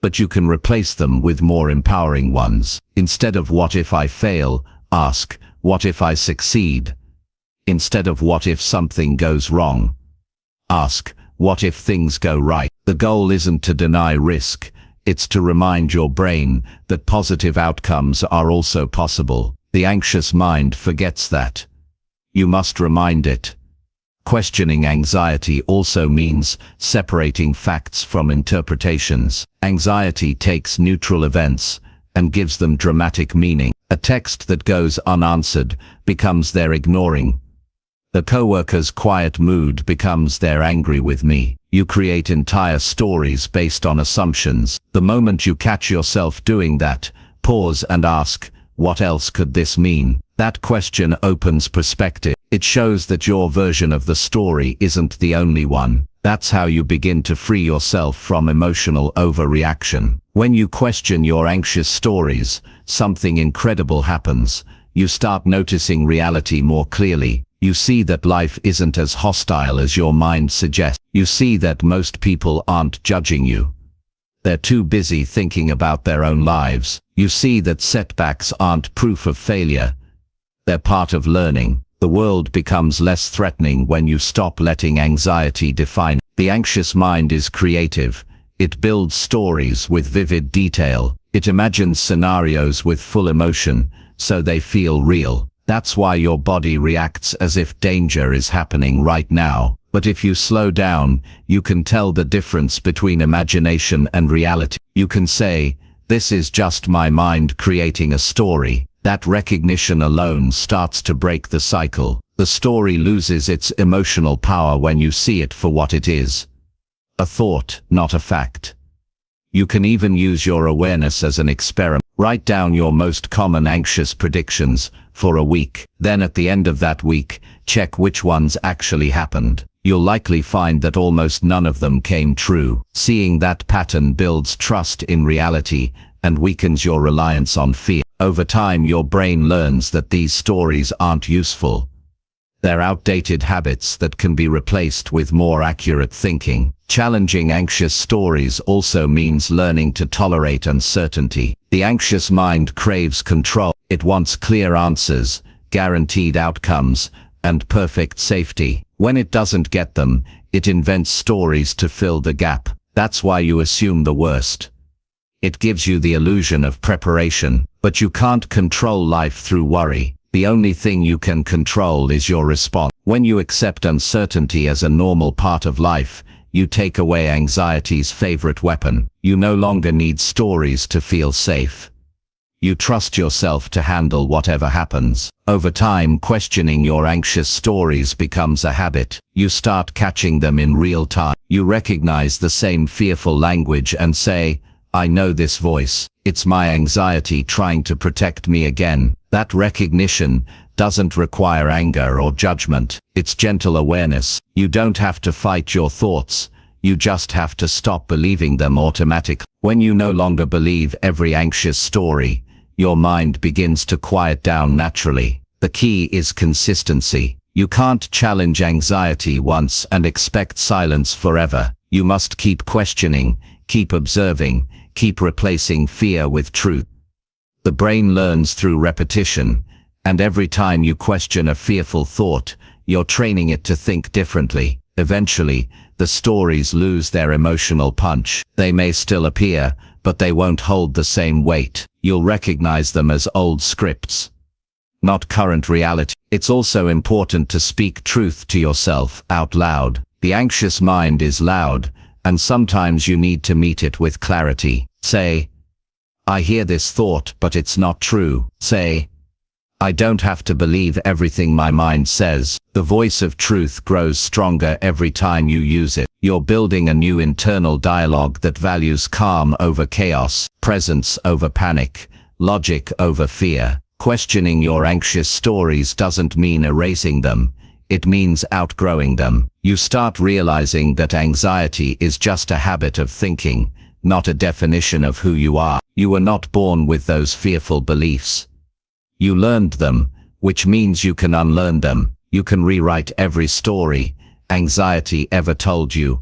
Speaker 2: But you can replace them with more empowering ones. Instead of what if I fail, ask, what if I succeed? Instead of what if something goes wrong, ask, what if things go right? The goal isn't to deny risk, it's to remind your brain that positive outcomes are also possible. The anxious mind forgets that. You must remind it. Questioning anxiety also means separating facts from interpretations. Anxiety takes neutral events and gives them dramatic meaning. A text that goes unanswered becomes their ignoring. The coworker's quiet mood becomes their angry with me. You create entire stories based on assumptions. The moment you catch yourself doing that, pause and ask, what else could this mean? That question opens perspective. It shows that your version of the story isn't the only one. That's how you begin to free yourself from emotional overreaction. When you question your anxious stories, something incredible happens. You start noticing reality more clearly. You see that life isn't as hostile as your mind suggests. You see that most people aren't judging you. They're too busy thinking about their own lives. You see that setbacks aren't proof of failure. They're part of learning. The world becomes less threatening when you stop letting anxiety define. The anxious mind is creative. It builds stories with vivid detail. It imagines scenarios with full emotion, so they feel real. That's why your body reacts as if danger is happening right now. But if you slow down, you can tell the difference between imagination and reality. You can say, this is just my mind creating a story. That recognition alone starts to break the cycle. The story loses its emotional power when you see it for what it is. A thought, not a fact. You can even use your awareness as an experiment. Write down your most common anxious predictions for a week. Then at the end of that week, check which ones actually happened. You'll likely find that almost none of them came true. Seeing that pattern builds trust in reality and weakens your reliance on fear. Over time, your brain learns that these stories aren't useful. They're outdated habits that can be replaced with more accurate thinking. Challenging anxious stories also means learning to tolerate uncertainty. The anxious mind craves control. It wants clear answers, guaranteed outcomes, and perfect safety. When it doesn't get them, it invents stories to fill the gap. That's why you assume the worst. It gives you the illusion of preparation, but you can't control life through worry. The only thing you can control is your response. When you accept uncertainty as a normal part of life, you take away anxiety's favorite weapon. You no longer need stories to feel safe. You trust yourself to handle whatever happens. Over time, questioning your anxious stories becomes a habit. You start catching them in real time. You recognize the same fearful language and say, I know this voice. It's my anxiety trying to protect me again. That recognition doesn't require anger or judgment. It's gentle awareness. You don't have to fight your thoughts. You just have to stop believing them automatically. When you no longer believe every anxious story, your mind begins to quiet down naturally. The key is consistency. You can't challenge anxiety once and expect silence forever. You must keep questioning, keep observing, keep replacing fear with truth. The brain learns through repetition, and every time you question a fearful thought, you're training it to think differently. Eventually, the stories lose their emotional punch. They may still appear, but they won't hold the same weight. You'll recognize them as old scripts, not current reality. It's also important to speak truth to yourself out loud. The anxious mind is loud, and sometimes you need to meet it with clarity. Say, "I hear this thought, but it's not true." Say, "I don't have to believe everything my mind says." The voice of truth grows stronger every time you use it. You're building a new internal dialogue that values calm over chaos, presence over panic, logic over fear. Questioning your anxious stories doesn't mean erasing them. It means outgrowing them. You start realizing that anxiety is just a habit of thinking, not a definition of who you are. You were not born with those fearful beliefs. You learned them, which means you can unlearn them. You can rewrite every story anxiety ever told you,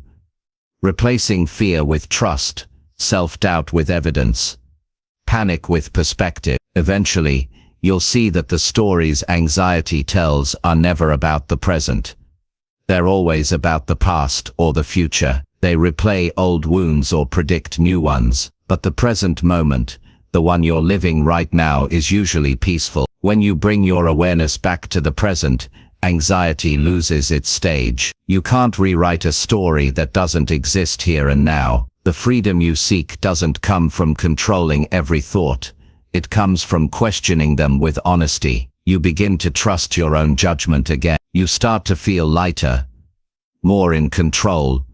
Speaker 2: replacing fear with trust, self-doubt with evidence, panic with perspective. Eventually, you'll see that the stories anxiety tells are never about the present. They're always about the past or the future. They replay old wounds or predict new ones. But the present moment, the one you're living right now, is usually peaceful. When you bring your awareness back to the present, anxiety loses its stage. You can't rewrite a story that doesn't exist here and now. The freedom you seek doesn't come from controlling every thought. It comes from questioning them with honesty. You begin to trust your own judgment again. You start to feel lighter, more in control,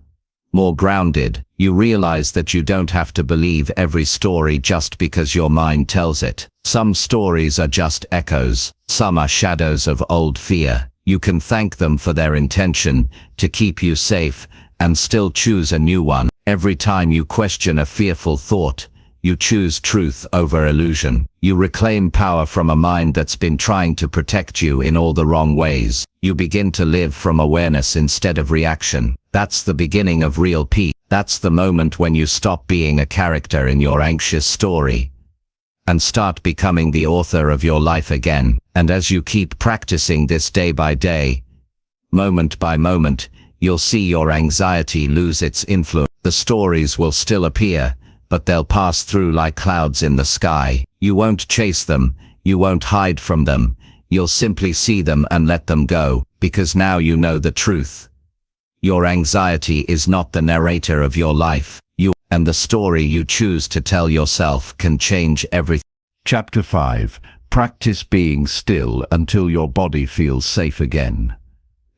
Speaker 2: more grounded. You realize that you don't have to believe every story just because your mind tells it. Some stories are just echoes. Some are shadows of old fear. You can thank them for their intention to keep you safe and still choose a new one. Every time you question a fearful thought, you choose truth over illusion. You reclaim power from a mind that's been trying to protect you in all the wrong ways. You begin to live from awareness instead of reaction. That's the beginning of real peace. That's the moment when you stop being a character in your anxious story and start becoming the author of your life again. And as you keep practicing this day by day, moment by moment, you'll see your anxiety lose its influence. The stories will still appear, but they'll pass through like clouds in the sky. You won't chase them, you won't hide from them. You'll simply see them and let them go, because now you know the truth. Your anxiety is not the narrator of your life. And the story you choose to tell yourself can change everything.
Speaker 1: Chapter 5. Practice being still until your body feels safe again.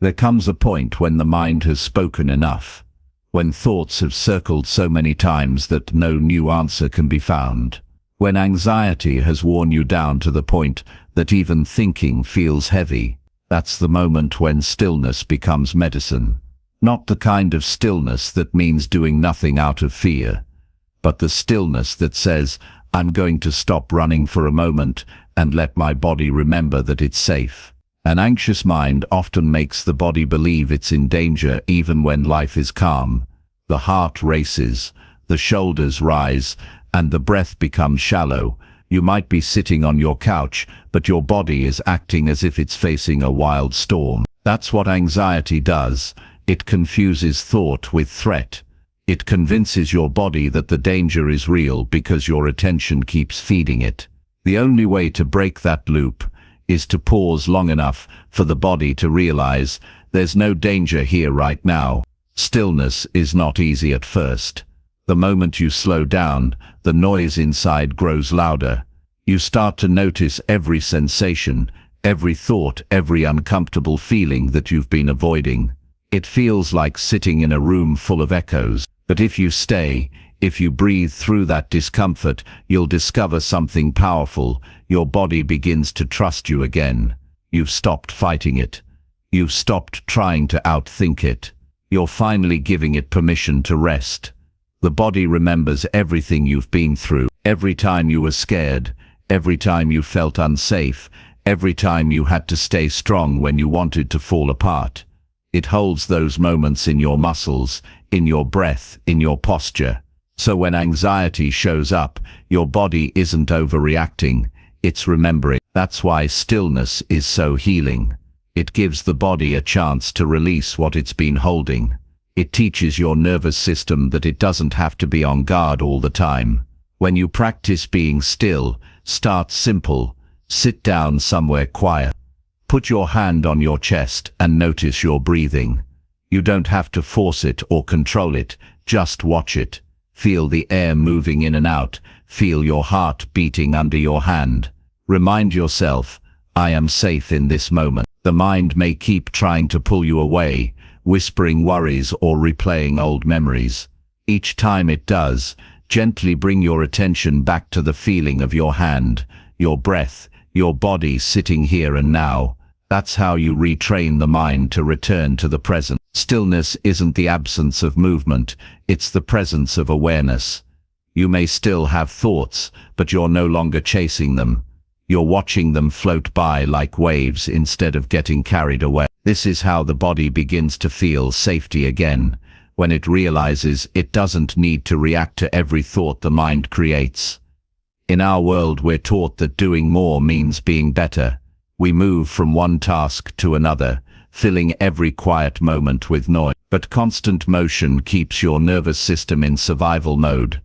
Speaker 1: There comes a point when the mind has spoken enough, when thoughts have circled so many times that no new answer can be found, when anxiety has worn you down to the point that even thinking feels heavy. That's the moment when stillness becomes medicine. Not the kind of stillness that means doing nothing out of fear, but the stillness that says, "I'm going to stop running for a moment and let my body remember that it's safe." An anxious mind often makes the body believe it's in danger even when life is calm. The heart races, the shoulders rise, and the breath becomes shallow. You might be sitting on your couch, but your body is acting as if it's facing a wild storm. That's what anxiety does. It confuses thought with threat. It convinces your body that the danger is real because your attention keeps feeding it. The only way to break that loop is to pause long enough for the body to realize there's no danger here right now. Stillness is not easy at first. The moment you slow down, the noise inside grows louder. You start to notice every sensation, every thought, every uncomfortable feeling that you've been avoiding. It feels like sitting in a room full of echoes. But if you stay, if you breathe through that discomfort, you'll discover something powerful. Your body begins to trust you again. You've stopped fighting it. You've stopped trying to outthink it. You're finally giving it permission to rest. The body remembers everything you've been through. Every time you were scared, every time you felt unsafe, every time you had to stay strong when you wanted to fall apart. It holds those moments in your muscles, in your breath, in your posture. So when anxiety shows up, your body isn't overreacting, it's remembering. That's why stillness is so healing. It gives the body a chance to release what it's been holding. It teaches your nervous system that it doesn't have to be on guard all the time.
Speaker 2: When you practice being still, start simple. Sit down somewhere quiet. Put your hand on your chest and notice your breathing. You don't have to force it or control it, just watch it. Feel the air moving in and out. Feel your heart beating under your hand. Remind yourself, I am safe in this moment. The mind may keep trying to pull you away, whispering worries or replaying old memories. Each time it does, gently bring your attention back to the feeling of your hand, your breath, your body sitting here and now. That's how you retrain the mind to return to the present. Stillness isn't the absence of movement, it's the presence of awareness. You may still have thoughts, but you're no longer chasing them. You're watching them float by like waves instead of getting carried away. This is how the body begins to feel safety again, when it realizes it doesn't need to react to every thought the mind creates. In our world, we're taught that doing more means being better. We move from one task to another, filling every quiet moment with noise. But constant motion keeps your nervous system in survival mode.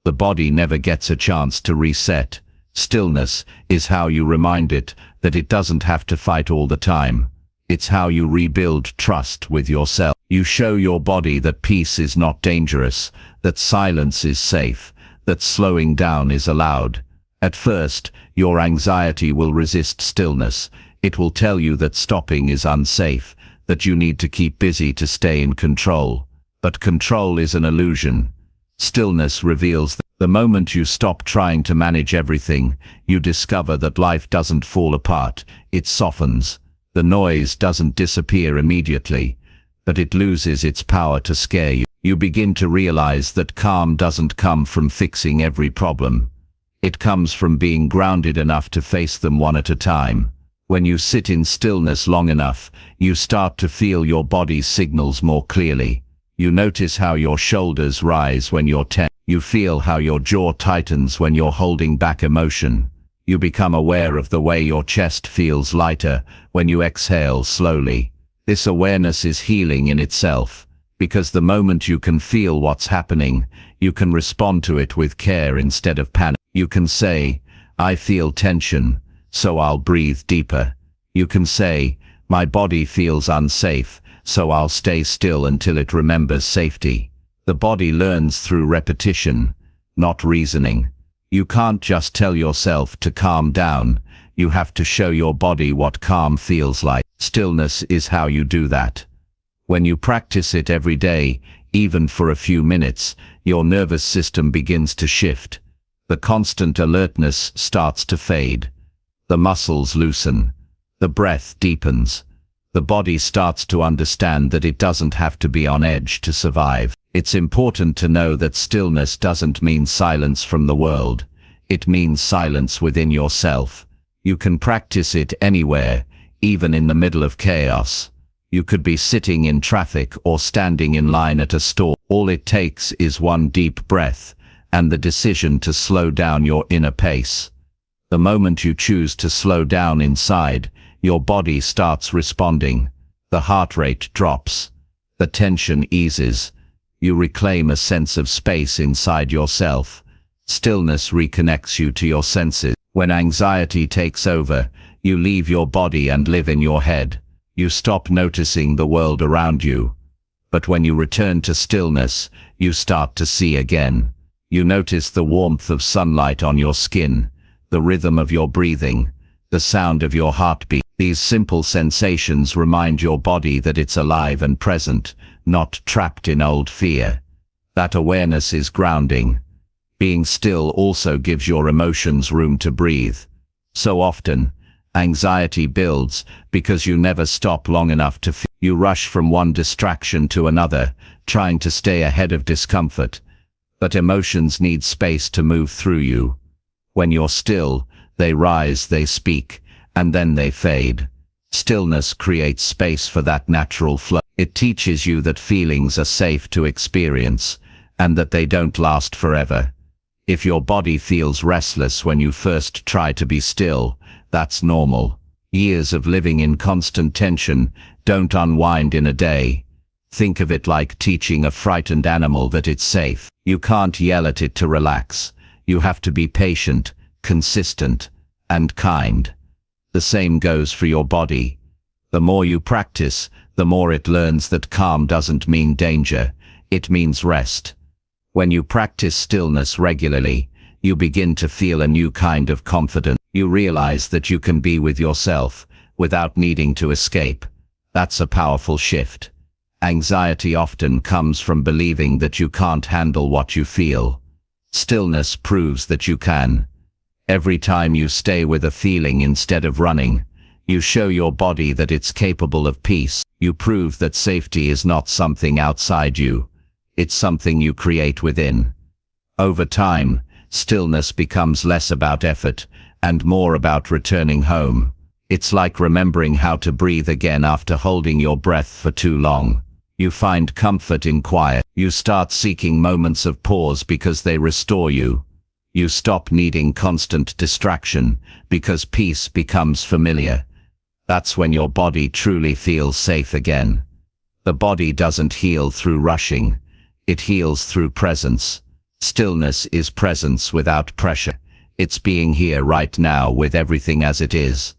Speaker 2: The body never gets a chance to reset. Stillness is how you remind it that it doesn't have to fight all the time. It's how you rebuild trust with yourself. You show your body that peace is not dangerous, that silence is safe, that slowing down is allowed. At first, your anxiety will resist stillness. It will tell you that stopping is unsafe, that you need to keep busy to stay in control. But control is an illusion. Stillness reveals that the moment you stop trying to manage everything, you discover that life doesn't fall apart, it softens. The noise doesn't disappear immediately, but it loses its power to scare you. You begin to realize that calm doesn't come from fixing every problem. It comes from being grounded enough to face them one at a time. When you sit in stillness long enough, you start to feel your body's signals more clearly. You notice how your shoulders rise when you're tense. You feel how your jaw tightens when you're holding back emotion. You become aware of the way your chest feels lighter when you exhale slowly. This awareness is healing in itself, because the moment you can feel what's happening, you can respond to it with care instead of panic. You can say, I feel tension, so I'll breathe deeper. You can say, my body feels unsafe, so I'll stay still until it remembers safety. The body learns through repetition, not reasoning. You can't just tell yourself to calm down. You have to show your body what calm feels like. Stillness is how you do that. When you practice it every day, even for a few minutes, your nervous system begins to shift. The constant alertness starts to fade. The muscles loosen. The breath deepens. The body starts to understand that it doesn't have to be on edge to survive. It's important to know that stillness doesn't mean silence from the world. It means silence within yourself. You can practice it anywhere, even in the middle of chaos. You could be sitting in traffic or standing in line at a store. All it takes is one deep breath and the decision to slow down your inner pace. The moment you choose to slow down inside, your body starts responding. The heart rate drops. The tension eases. You reclaim a sense of space inside yourself. Stillness reconnects you to your senses. When anxiety takes over, you leave your body and live in your head. You stop noticing the world around you. But when you return to stillness, you start to see again. You notice the warmth of sunlight on your skin, the rhythm of your breathing, the sound of your heartbeat. These simple sensations remind your body that it's alive and present, not trapped in old fear. That awareness is grounding. Being still also gives your emotions room to breathe. So often, anxiety builds because you never stop long enough to feel. You rush from one distraction to another, trying to stay ahead of discomfort. But emotions need space to move through you. When you're still, they rise, they speak, and then they fade. Stillness creates space for that natural flow. It teaches you that feelings are safe to experience, and that they don't last forever. If your body feels restless when you first try to be still, that's normal. Years of living in constant tension don't unwind in a day. Think of it like teaching a frightened animal that it's safe. You can't yell at it to relax. You have to be patient, consistent, and kind. The same goes for your body. The more you practice, the more it learns that calm doesn't mean danger, it means rest. When you practice stillness regularly, you begin to feel a new kind of confidence. You realize that you can be with yourself without needing to escape. That's a powerful shift. Anxiety often comes from believing that you can't handle what you feel. Stillness proves that you can. Every time you stay with a feeling instead of running, you show your body that it's capable of peace. You prove that safety is not something outside you. It's something you create within. Over time, stillness becomes less about effort and more about returning home. It's like remembering how to breathe again after holding your breath for too long. You find comfort in quiet. You start seeking moments of pause because they restore you. You stop needing constant distraction because peace becomes familiar. That's when your body truly feels safe again. The body doesn't heal through rushing. It heals through presence. Stillness is presence without pressure. It's being here right now with everything as it is.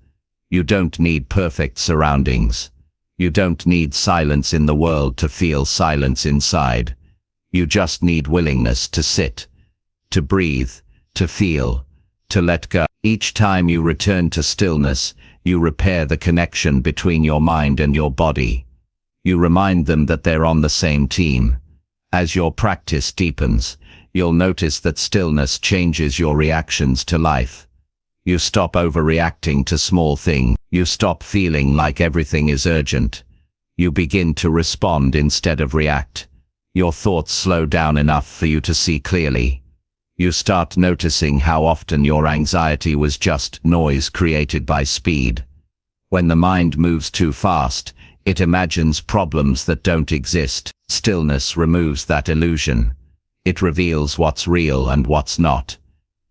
Speaker 2: You don't need perfect surroundings. You don't need silence in the world to feel silence inside. You just need willingness to sit, to breathe, to feel, to let go. Each time you return to stillness, you repair the connection between your mind and your body. You remind them that they're on the same team. As your practice deepens, you'll notice that stillness changes your reactions to life. You stop overreacting to small things. You stop feeling like everything is urgent. You begin to respond instead of react. Your thoughts slow down enough for you to see clearly. You start noticing how often your anxiety was just noise created by speed. When the mind moves too fast, it imagines problems that don't exist. Stillness removes that illusion. It reveals what's real and what's not.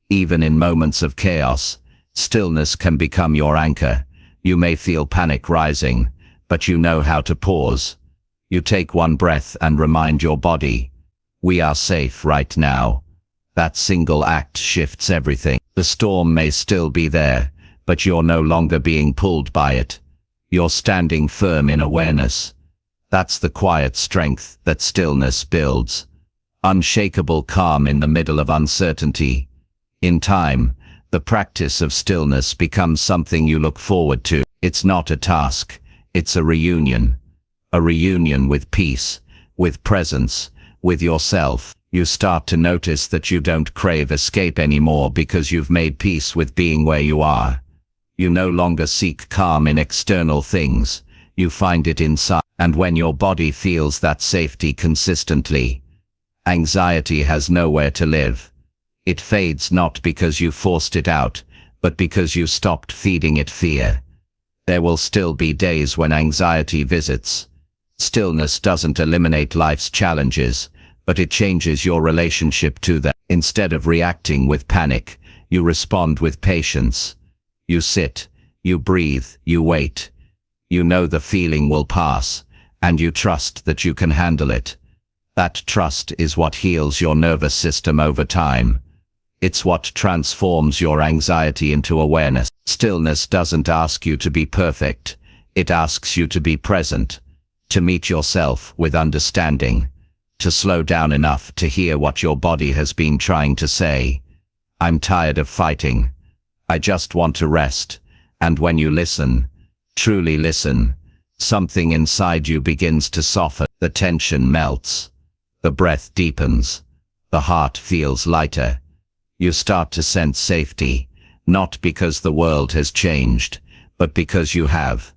Speaker 2: Even in moments of chaos, stillness can become your anchor. You may feel panic rising, but you know how to pause. You take one breath and remind your body, we are safe right now. That single act shifts everything. The storm may still be there, but you're no longer being pulled by it. You're standing firm in awareness. That's the quiet strength that stillness builds. Unshakable calm in the middle of uncertainty. In time, the practice of stillness becomes something you look forward to. It's not a task, it's a reunion. A reunion with peace, with presence, with yourself. You start to notice that you don't crave escape anymore because you've made peace with being where you are. You no longer seek calm in external things, you find it inside. And when your body feels that safety consistently, anxiety has nowhere to live. It fades not because you forced it out, but because you stopped feeding it fear. There will still be days when anxiety visits. Stillness doesn't eliminate life's challenges, but it changes your relationship to them. Instead of reacting with panic, you respond with patience. You sit, you breathe, you wait. You know the feeling will pass, and you trust that you can handle it. That trust is what heals your nervous system over time. It's what transforms your anxiety into awareness. Stillness doesn't ask you to be perfect. It asks you to be present, to meet yourself with understanding, to slow down enough to hear what your body has been trying to say. I'm tired of fighting. I just want to rest. And when you listen, truly listen, something inside you begins to soften. The tension melts. The breath deepens. The heart feels lighter. You start to sense safety, not because the world has changed, but because you have.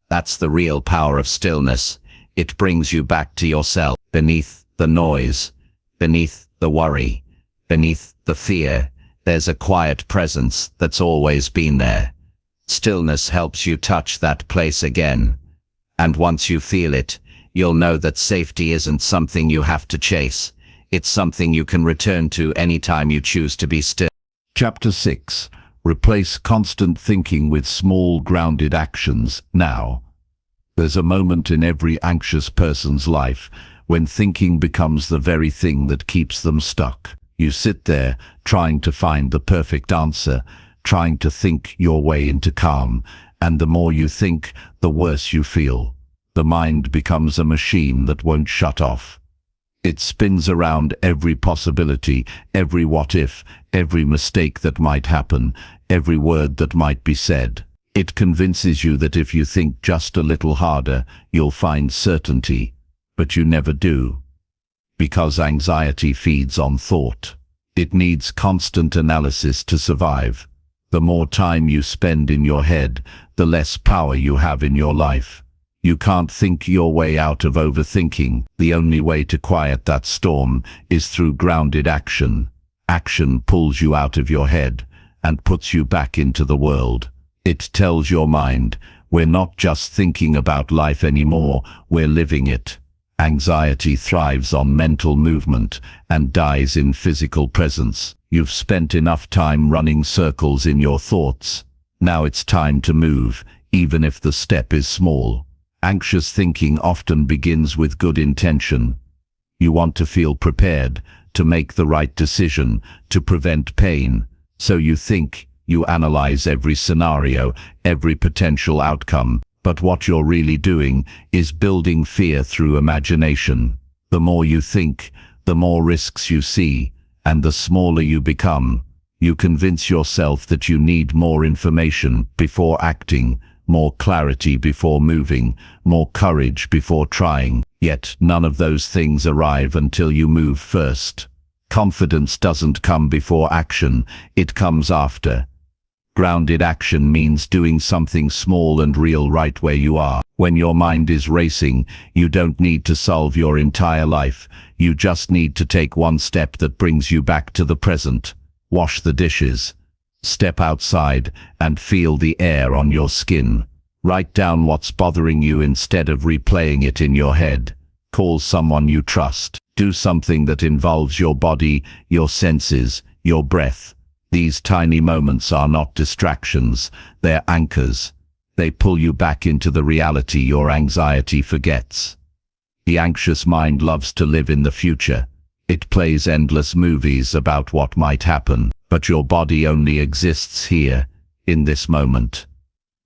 Speaker 2: That's the real power of stillness. It brings you back to yourself. Beneath the noise, beneath the worry, beneath the fear, there's a quiet presence that's always been there. Stillness helps you touch that place again. And once you feel it, you'll know that safety isn't something you have to chase. It's something you can return to anytime you choose to be still.
Speaker 1: Chapter 6. Replace constant thinking with small, grounded actions now. There's a moment in every anxious person's life when thinking becomes the very thing that keeps them stuck.
Speaker 2: You sit there, trying to find the perfect answer, trying to think your way into calm, and the more you think, the worse you feel. The mind becomes a machine that won't shut off. It spins around every possibility, every what if, every mistake that might happen, every word that might be said. It convinces you that if you think just a little harder, you'll find certainty. But you never do. Because anxiety feeds on thought. It needs constant analysis to survive. The more time you spend in your head, the less power you have in your life. You can't think your way out of overthinking. The only way to quiet that storm is through grounded action. Action pulls you out of your head and puts you back into the world. It tells your mind, we're not just thinking about life anymore, we're living it. Anxiety thrives on mental movement and dies in physical presence. You've spent enough time running circles in your thoughts. Now it's time to move, even if the step is small. Anxious thinking often begins with good intention. You want to feel prepared, to make the right decision, to prevent pain. So you think, you analyze every scenario, every potential outcome. But what you're really doing is building fear through imagination. The more you think, the more risks you see, and the smaller you become. You convince yourself that you need more information before acting, more clarity before moving, more courage before trying. Yet none of those things arrive until you move first. Confidence doesn't come before action, it comes after. Grounded action means doing something small and real right where you are. When your mind is racing, you don't need to solve your entire life. You just need to take one step that brings you back to the present. Wash the dishes. Step outside and feel the air on your skin. Write down what's bothering you instead of replaying it in your head. Call someone you trust. Do something that involves your body, your senses, your breath. These tiny moments are not distractions, they're anchors. They pull you back into the reality your anxiety forgets. The anxious mind loves to live in the future. It plays endless movies about what might happen, but your body only exists here, in this moment.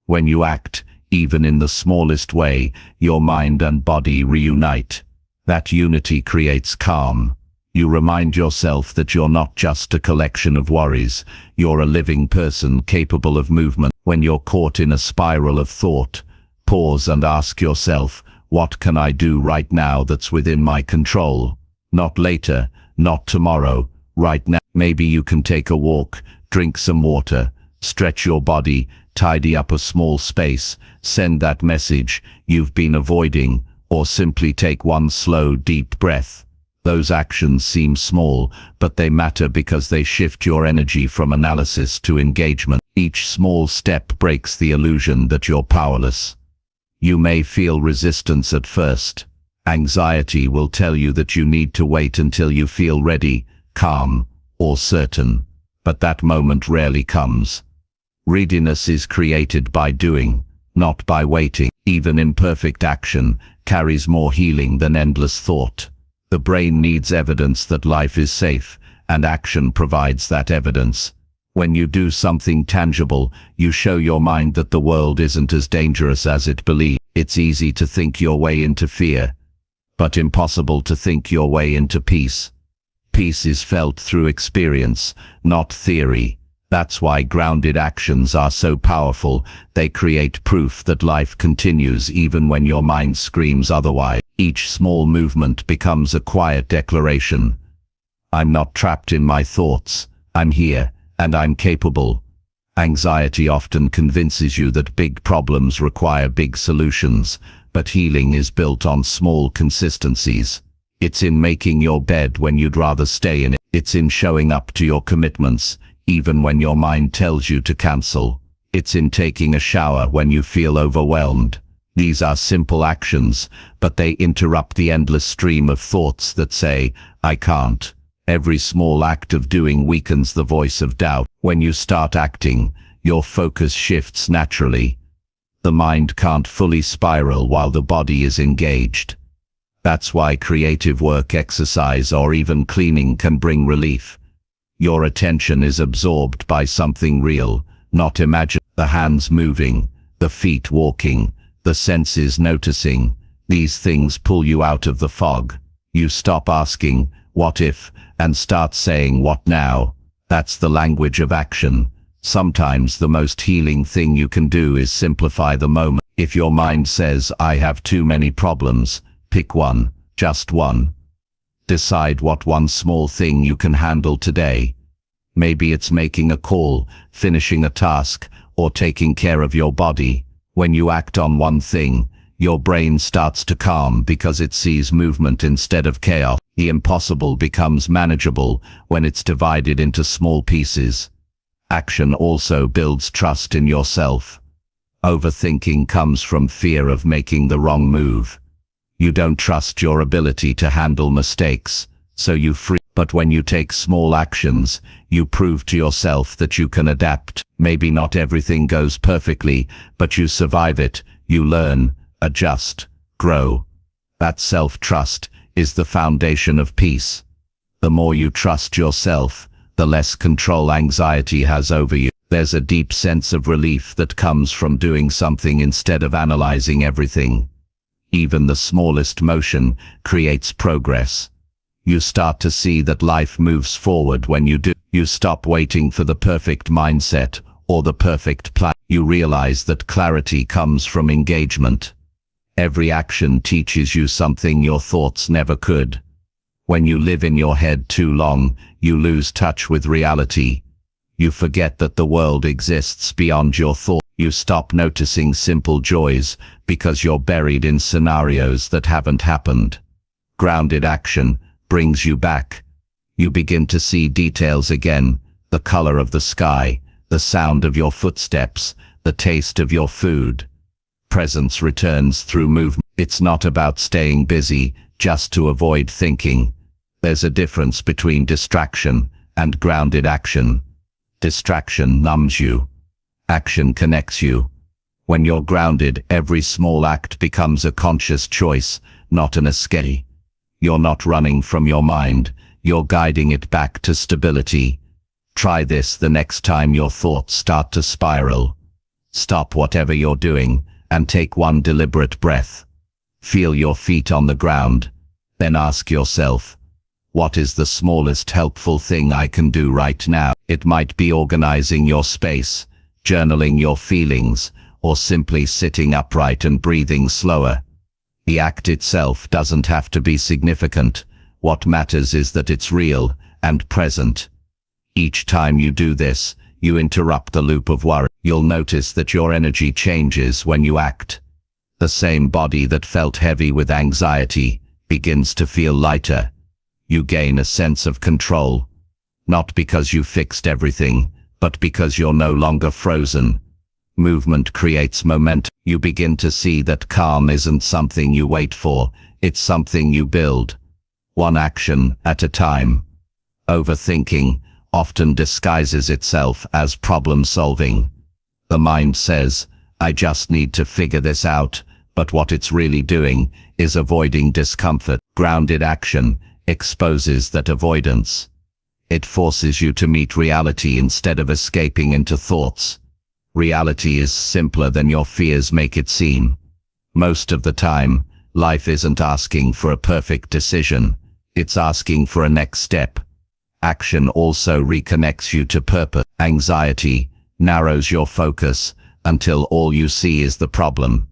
Speaker 2: When you act, even in the smallest way, your mind and body reunite. That unity creates calm. You remind yourself that you're not just a collection of worries, you're a living person capable of movement. When you're caught in a spiral of thought, pause and ask yourself, what can I do right now that's within my control? Not later, not tomorrow, right now. Maybe you can take a walk, drink some water, stretch your body, tidy up a small space, send that message you've been avoiding, or simply take one slow, deep breath. Those actions seem small, but they matter because they shift your energy from analysis to engagement. Each small step breaks the illusion that you're powerless. You may feel resistance at first. Anxiety will tell you that you need to wait until you feel ready, calm, or certain. But that moment rarely comes. Readiness is created by doing, not by waiting. Even imperfect action carries more healing than endless thought. The brain needs evidence that life is safe, and action provides that evidence. When you do something tangible, you show your mind that the world isn't as dangerous as it believes. It's easy to think your way into fear, but impossible to think your way into peace. Peace is felt through experience, not theory. That's why grounded actions are so powerful. They create proof that life continues even when your mind screams otherwise. Each small movement becomes a quiet declaration. I'm not trapped in my thoughts. I'm here, and I'm capable. Anxiety often convinces you that big problems require big solutions, but healing is built on small consistencies. It's in making your bed when you'd rather stay in it. It's in showing up to your commitments, even when your mind tells you to cancel. It's in taking a shower when you feel overwhelmed. These are simple actions, but they interrupt the endless stream of thoughts that say, I can't. Every small act of doing weakens the voice of doubt. When you start acting, your focus shifts naturally. The mind can't fully spiral while the body is engaged. That's why creative work, exercise, or even cleaning can bring relief. Your attention is absorbed by something real, not imagined. The hands moving, the feet walking, the senses noticing. These things pull you out of the fog. You stop asking, "What if?" and start saying, "What now?" That's the language of action. Sometimes the most healing thing you can do is simplify the moment. If your mind says, "I have too many problems," pick one, just one. Decide what one small thing you can handle today. Maybe it's making a call, finishing a task, or taking care of your body. When you act on one thing, your brain starts to calm because it sees movement instead of chaos. The impossible becomes manageable when it's divided into small pieces. Action also builds trust in yourself. Overthinking comes from fear of making the wrong move. You don't trust your ability to handle mistakes, so you freeze. But when you take small actions, you prove to yourself that you can adapt. Maybe not everything goes perfectly, but you survive it, you learn, adjust, grow. That self-trust is the foundation of peace. The more you trust yourself, the less control anxiety has over you. There's a deep sense of relief that comes from doing something instead of analyzing everything. Even the smallest motion creates progress. You start to see that life moves forward when you do. You stop waiting for the perfect mindset or the perfect plan. You realize that clarity comes from engagement. Every action teaches you something your thoughts never could. When you live in your head too long, you lose touch with reality. You forget that the world exists beyond your thoughts. You stop noticing simple joys because you're buried in scenarios that haven't happened. Grounded action brings you back. You begin to see details again, the color of the sky, the sound of your footsteps, the taste of your food. Presence returns through movement. It's not about staying busy just to avoid thinking. There's a difference between distraction and grounded action. Distraction numbs you. Action connects you. When you're grounded, every small act becomes a conscious choice, not an escape. You're not running from your mind, you're guiding it back to stability. Try this the next time your thoughts start to spiral. Stop whatever you're doing and take one deliberate breath. Feel your feet on the ground. Then ask yourself, what is the smallest helpful thing I can do right now? It might be organizing your space, journaling your feelings, or simply sitting upright and breathing slower. The act itself doesn't have to be significant. What matters is that it's real and present. Each time you do this, you interrupt the loop of worry. You'll notice that your energy changes when you act. The same body that felt heavy with anxiety begins to feel lighter. You gain a sense of control, not because you fixed everything, but because you're no longer frozen. Movement creates momentum. You begin to see that calm isn't something you wait for, it's something you build. One action at a time. Overthinking often disguises itself as problem solving. The mind says, "I just need to figure this out," but what it's really doing is avoiding discomfort. Grounded action exposes that avoidance. It forces you to meet reality instead of escaping into thoughts. Reality is simpler than your fears make it seem. Most of the time, life isn't asking for a perfect decision, it's asking for a next step. Action also reconnects you to purpose. Anxiety narrows your focus until all you see is the problem.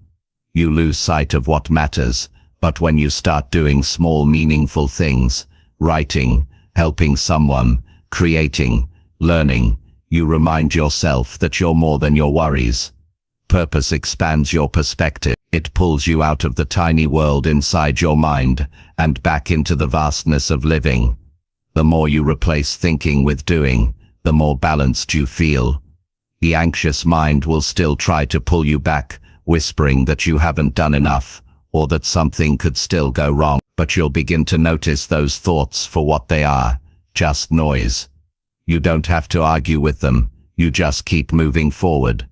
Speaker 2: You lose sight of what matters, but when you start doing small meaningful things, writing, helping someone, creating, learning, you remind yourself that you're more than your worries. Purpose expands your perspective. It pulls you out of the tiny world inside your mind and back into the vastness of living. The more you replace thinking with doing, the more balanced you feel. The anxious mind will still try to pull you back, whispering that you haven't done enough, or that something could still go wrong. But you'll begin to notice those thoughts for what they are, just noise. You don't have to argue with them, you just keep moving forward.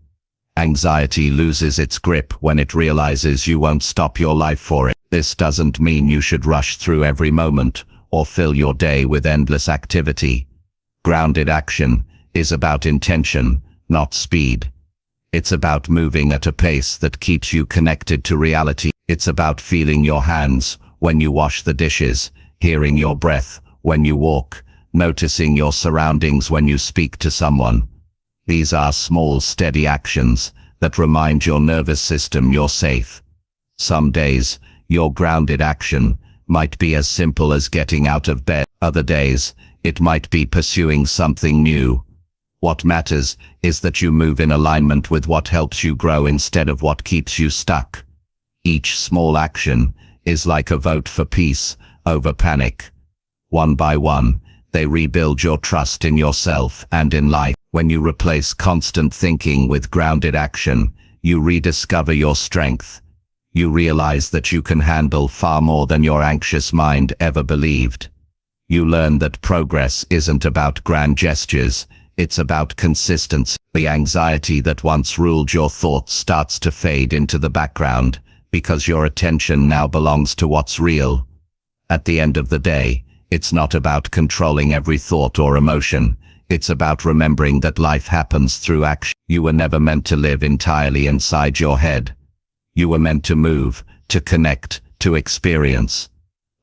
Speaker 2: Anxiety loses its grip when it realizes you won't stop your life for it. This doesn't mean you should rush through every moment or fill your day with endless activity. Grounded action is about intention, not speed. It's about moving at a pace that keeps you connected to reality. It's about feeling your hands when you wash the dishes, hearing your breath when you walk, noticing your surroundings when you speak to someone. These are small, steady actions that remind your nervous system you're safe. Some days, your grounded action might be as simple as getting out of bed. Other days, it might be pursuing something new. What matters is that you move in alignment with what helps you grow instead of what keeps you stuck. Each small action is like a vote for peace over panic. One by one, they rebuild your trust in yourself and in life. When you replace constant thinking with grounded action, you rediscover your strength. You realize that you can handle far more than your anxious mind ever believed. You learn that progress isn't about grand gestures, it's about consistency. The anxiety that once ruled your thoughts starts to fade into the background because your attention now belongs to what's real. At the end of the day, it's not about controlling every thought or emotion. It's about remembering that life happens through action. You were never meant to live entirely inside your head. You were meant to move, to connect, to experience.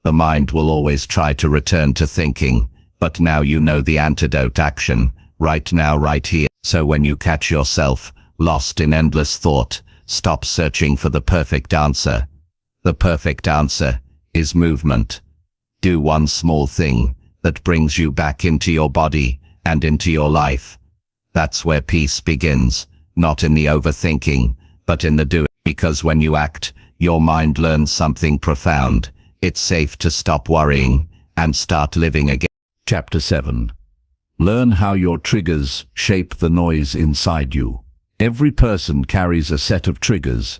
Speaker 2: The mind will always try to return to thinking, but now you know the antidote: action, right now, right here. So when you catch yourself lost in endless thought, stop searching for the perfect answer. The perfect answer is movement. Do one small thing that brings you back into your body and into your life. That's where peace begins, not in the overthinking, but in the doing. Because when you act, your mind learns something profound. It's safe to stop worrying and start living again.
Speaker 1: Chapter 7. Learn how your triggers shape the noise inside you. Every person carries a set of triggers,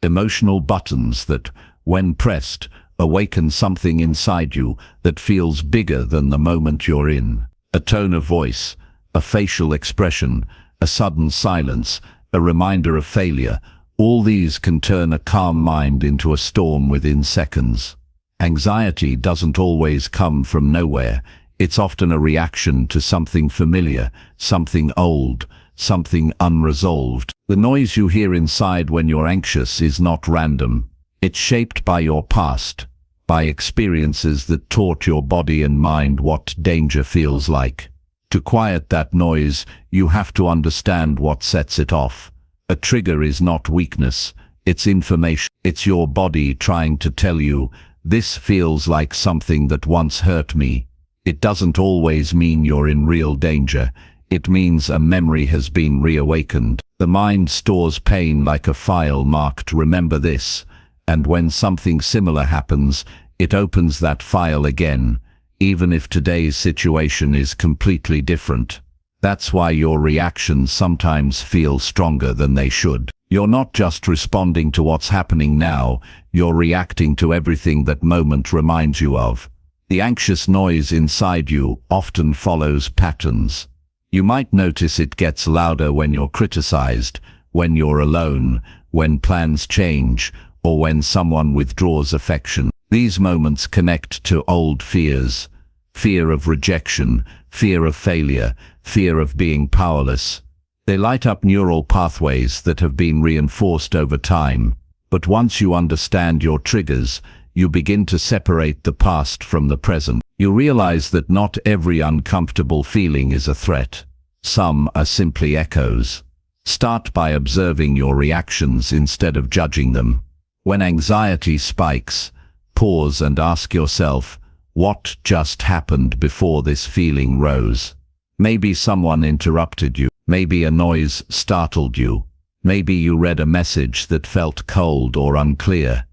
Speaker 1: emotional buttons that, when pressed, awaken something inside you that feels bigger than the moment you're in. A tone of voice, a facial expression, a sudden silence, a reminder of failure. All these can turn a calm mind into a storm within seconds. Anxiety doesn't always come from nowhere. It's often a reaction to something familiar, something old, something unresolved. The noise you hear inside when you're anxious is not random. It's shaped by your past, by experiences that taught your body and mind what danger feels like. To quiet that noise, you have to understand what sets it off. A trigger is not weakness, it's information. It's your body trying to tell you, this feels like something that once hurt me. It doesn't always mean you're in real danger. It means a memory has been reawakened. The mind stores pain like a file marked "Remember this," and when something similar happens, it opens that file again, even if today's situation is completely different. That's why your reactions sometimes feel stronger than they should. You're not just responding to what's happening now, you're reacting to everything that moment reminds you of. The anxious noise inside you often follows patterns. You might notice it gets louder when you're criticized, when you're alone, when plans change, or when someone withdraws affection. These moments connect to old fears. Fear of rejection, fear of failure, fear of being powerless. They light up neural pathways that have been reinforced over time. But once you understand your triggers, you begin to separate the past from the present. You realize that not every uncomfortable feeling is a threat. Some are simply echoes. Start by observing your reactions instead of judging them. When anxiety spikes, pause and ask yourself, what just happened before this feeling rose? Maybe someone interrupted you. Maybe a noise startled you. Maybe you read a message that felt cold or unclear.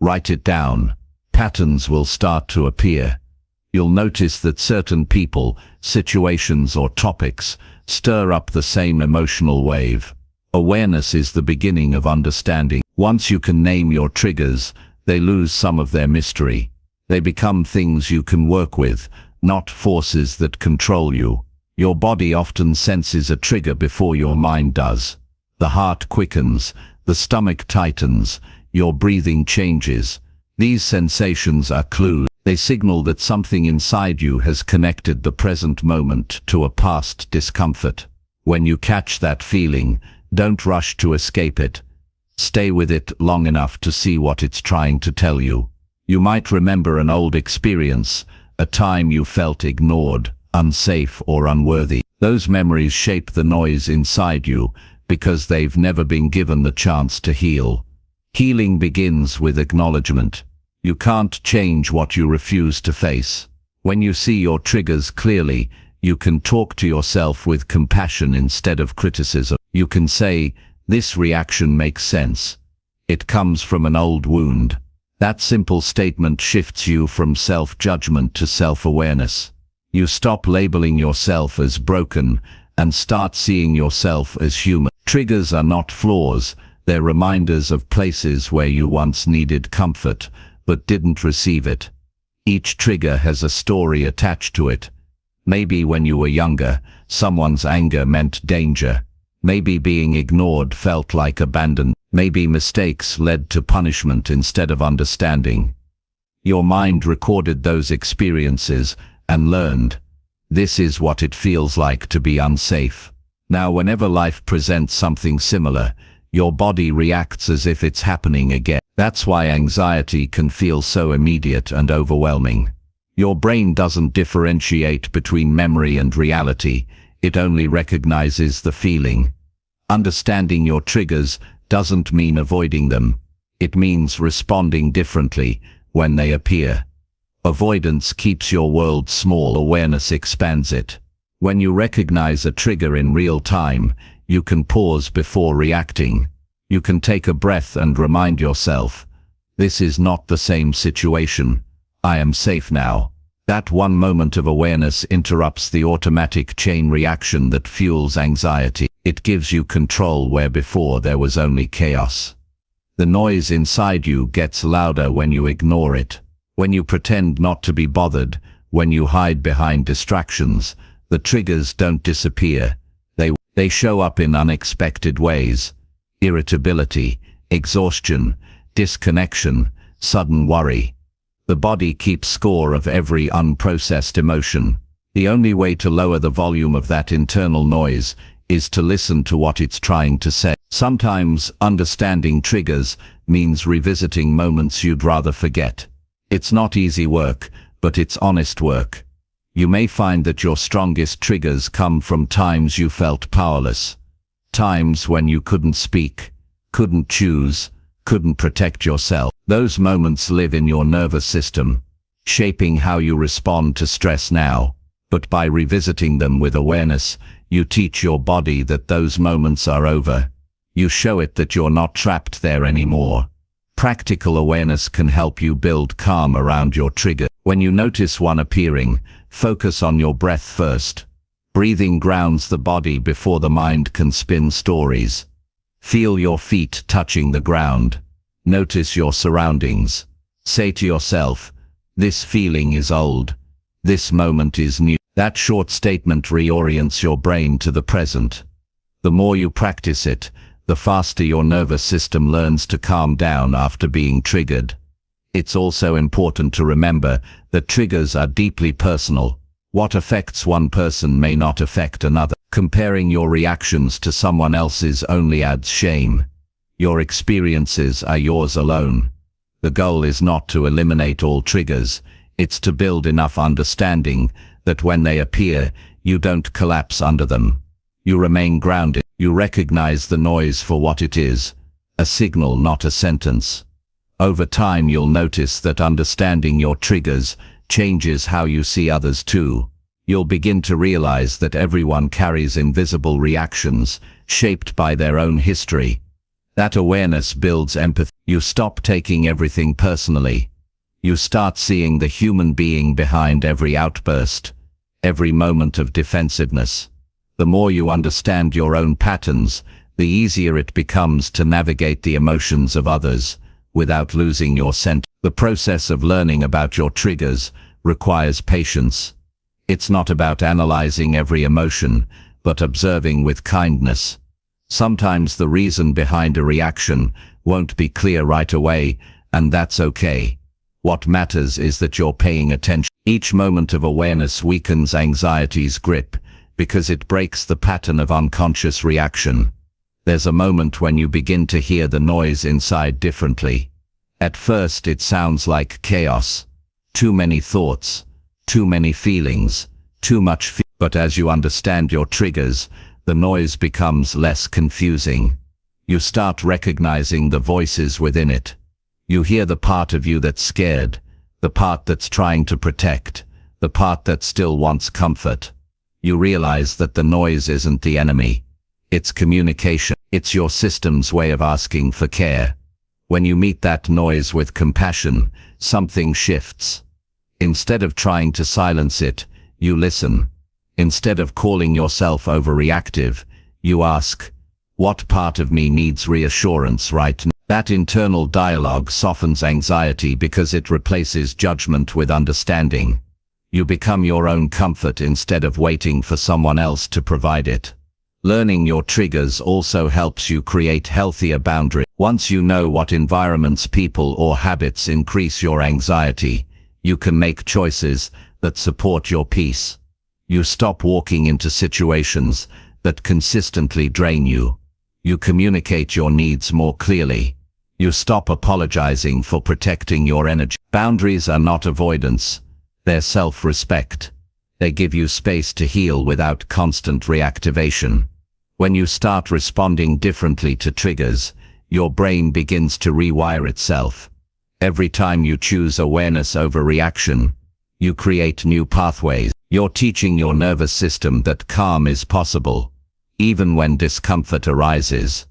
Speaker 1: Write it down. Patterns will start to appear. You'll notice that certain people, situations or topics stir up the same emotional wave. Awareness is the beginning of understanding. Once you can name your triggers, they lose some of their mystery. They become things you can work with, not forces that control you. Your body often senses a trigger before your mind does. The heart quickens, the stomach tightens, your breathing changes.
Speaker 2: These sensations are clues. They signal that something inside you has connected the present moment to a past discomfort. When you catch that feeling, don't rush to escape it. Stay with it long enough to see what it's trying to tell you. You might remember an old experience, a time you felt ignored, unsafe, or unworthy. Those memories shape the noise inside you because they've never been given the chance to heal. Healing begins with acknowledgement. You can't change what you refuse to face. When you see your triggers clearly, you can talk to yourself with compassion instead of criticism. You can say, "This reaction makes sense. It comes from an old wound." That simple statement shifts you from self-judgment to self-awareness. You stop labeling yourself as broken and start seeing yourself as human. Triggers are not flaws, they're reminders of places where you once needed comfort but didn't receive it. Each trigger has a story attached to it. Maybe when you were younger, someone's anger meant danger. Maybe being ignored felt like abandonment. Maybe mistakes led to punishment instead of understanding. Your mind recorded those experiences and learned, this is what it feels like to be unsafe. Now, whenever life presents something similar, your body reacts as if it's happening again. That's why anxiety can feel so immediate and overwhelming. Your brain doesn't differentiate between memory and reality, it only recognizes the feeling. Understanding your triggers doesn't mean avoiding them. It means responding differently when they appear. Avoidance keeps your world small, awareness expands it. When you recognize a trigger in real time, you can pause before reacting. You can take a breath and remind yourself, this is not the same situation. I am safe now. That one moment of awareness interrupts the automatic chain reaction that fuels anxiety. It gives you control where before there was only chaos. The noise inside you gets louder when you ignore it. When you pretend not to be bothered, when you hide behind distractions, the triggers don't disappear. They show up in unexpected ways. Irritability, exhaustion, disconnection, sudden worry. The body keeps score of every unprocessed emotion. The only way to lower the volume of that internal noise is to listen to what it's trying to say. Sometimes understanding triggers means revisiting moments you'd rather forget. It's not easy work, but it's honest work. You may find that your strongest triggers come from times you felt powerless. Times when you couldn't speak, couldn't choose, couldn't protect yourself. Those moments live in your nervous system, shaping how you respond to stress now. But by revisiting them with awareness, you teach your body that those moments are over. You show it that you're not trapped there anymore. Practical awareness can help you build calm around your trigger. When you notice one appearing, focus on your breath first. Breathing grounds the body before the mind can spin stories. Feel your feet touching the ground. Notice your surroundings. Say to yourself, this feeling is old. This moment is new. That short statement reorients your brain to the present. The more you practice it, the faster your nervous system learns to calm down after being triggered. It's also important to remember that triggers are deeply personal. What affects one person may not affect another. Comparing your reactions to someone else's only adds shame. Your experiences are yours alone. The goal is not to eliminate all triggers, it's to build enough understanding that when they appear, you don't collapse under them. You remain grounded. You recognize the noise for what it is, a signal, not a sentence. Over time, you'll notice that understanding your triggers changes how you see others too. You'll begin to realize that everyone carries invisible reactions shaped by their own history. That awareness builds empathy. You stop taking everything personally. You start seeing the human being behind every outburst, every moment of defensiveness. The more you understand your own patterns, the easier it becomes to navigate the emotions of others without losing your scent. The process of learning about your triggers requires patience. It's not about analyzing every emotion, but observing with kindness. Sometimes the reason behind a reaction won't be clear right away, and that's okay. What matters is that you're paying attention. Each moment of awareness weakens anxiety's grip because it breaks the pattern of unconscious reaction. There's a moment when you begin to hear the noise inside differently. At first it sounds like chaos. Too many thoughts, too many feelings, too much but as you understand your triggers, the noise becomes less confusing. You start recognizing the voices within it. You hear the part of you that's scared, the part that's trying to protect, the part that still wants comfort. You realize that the noise isn't the enemy. It's communication. It's your system's way of asking for care. When you meet that noise with compassion, something shifts. Instead of trying to silence it, you listen. Instead of calling yourself overreactive, you ask, what part of me needs reassurance right now? That internal dialogue softens anxiety because it replaces judgment with understanding. You become your own comfort instead of waiting for someone else to provide it. Learning your triggers also helps you create healthier boundaries. Once you know what environments, people, or habits increase your anxiety, you can make choices that support your peace. You stop walking into situations that consistently drain you. You communicate your needs more clearly. You stop apologizing for protecting your energy. Boundaries are not avoidance. They're self-respect. They give you space to heal without constant reactivation. When you start responding differently to triggers, your brain begins to rewire itself. Every time you choose awareness over reaction, you create new pathways. You're teaching your nervous system that calm is possible, even when discomfort arises.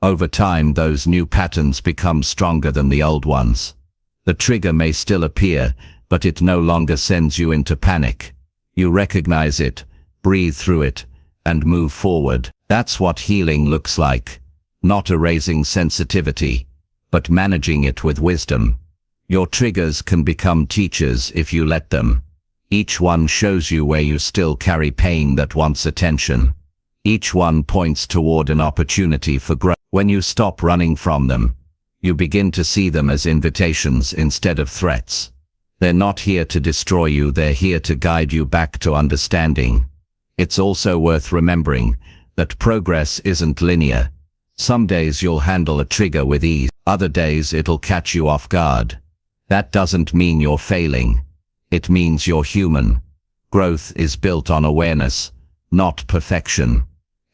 Speaker 2: Over time, those new patterns become stronger than the old ones. The trigger may still appear, but it no longer sends you into panic. You recognize it, breathe through it, and move forward. That's what healing looks like. Not erasing sensitivity, but managing it with wisdom. Your triggers can become teachers if you let them. Each one shows you where you still carry pain that wants attention. Each one points toward an opportunity for growth. When you stop running from them, you begin to see them as invitations instead of threats. They're not here to destroy you, they're here to guide you back to understanding. It's also worth remembering that progress isn't linear. Some days you'll handle a trigger with ease, other days it'll catch you off guard. That doesn't mean you're failing. It means you're human. Growth is built on awareness, not perfection.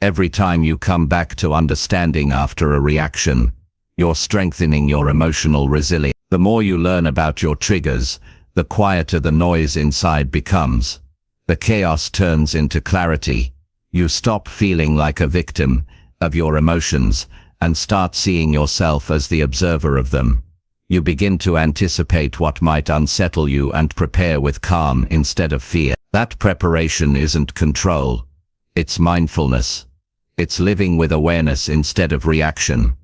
Speaker 2: Every time you come back to understanding after a reaction, you're strengthening your emotional resilience. The more you learn about your triggers, the quieter the noise inside becomes. The chaos turns into clarity. You stop feeling like a victim of your emotions and start seeing yourself as the observer of them. You begin to anticipate what might unsettle you and prepare with calm instead of fear. That preparation isn't control. It's mindfulness. It's living with awareness instead of reaction.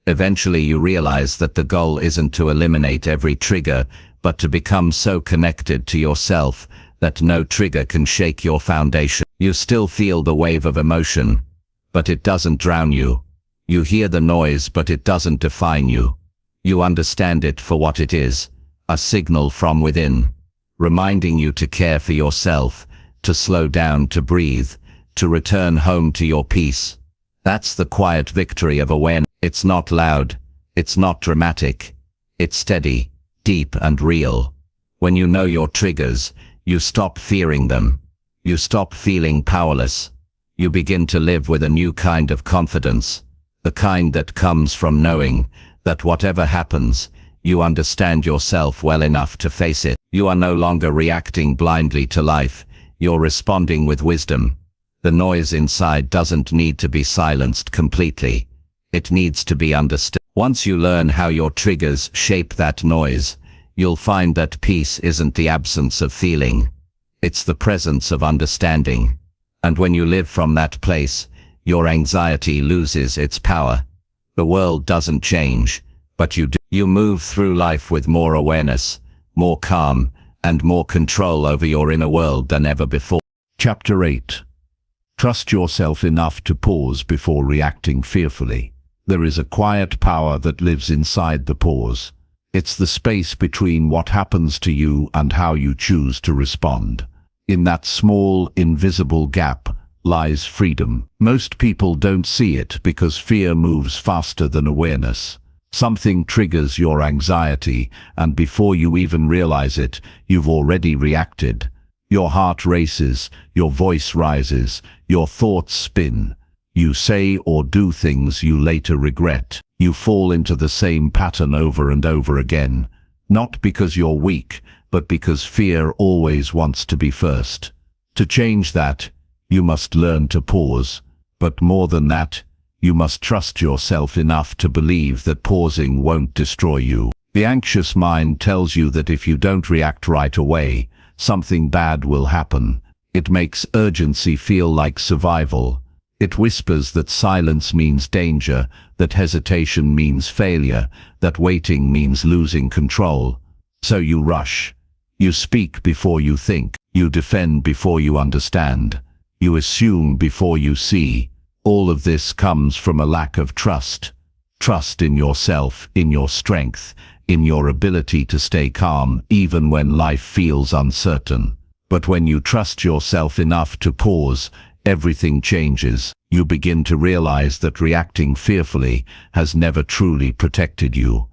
Speaker 2: Eventually you realize that the goal isn't to eliminate every trigger, but to become so connected to yourself that no trigger can shake your foundation. You still feel the wave of emotion, but it doesn't drown you. You hear the noise, but it doesn't define you. You understand it for what it is, a signal from within, reminding you to care for yourself, to slow down, to breathe, to return home to your peace. That's the quiet victory of awareness. It's not loud, it's not dramatic, it's steady, deep and real. When you know your triggers, you stop fearing them. You stop feeling powerless. You begin to live with a new kind of confidence, the kind that comes from knowing that whatever happens, you understand yourself well enough to face it. You are no longer reacting blindly to life, you're responding with wisdom. The noise inside doesn't need to be silenced completely. It needs to be understood. Once you learn how your triggers shape that noise, you'll find that peace isn't the absence of feeling. It's the presence of understanding. And when you live from that place, your anxiety loses its power. The world doesn't change, but you do. You move through life with more awareness, more calm, and more control over your inner world than ever before.
Speaker 1: Chapter 8. Trust yourself enough to pause before reacting fearfully. There is a quiet power that lives inside the pause.
Speaker 2: It's the space between what happens to you and how you choose to respond. In that small, invisible gap lies freedom. Most people don't see it because fear moves faster than awareness. Something triggers your anxiety, and before you even realize it, you've already reacted. Your heart races, your voice rises, your thoughts spin. You say or do things you later regret. You fall into the same pattern over and over again, not because you're weak, but because fear always wants to be first. To change that, you must learn to pause. But more than that, you must trust yourself enough to believe that pausing won't destroy you. The anxious mind tells you that if you don't react right away, something bad will happen. It makes urgency feel like survival. It whispers that silence means danger, that hesitation means failure, that waiting means losing control. So you rush. You speak before you think. You defend before you understand. You assume before you see. All of this comes from a lack of trust. Trust in yourself, in your strength, in your ability to stay calm even when life feels uncertain. But when you trust yourself enough to pause, everything changes. You begin to realize that reacting fearfully has never truly protected you.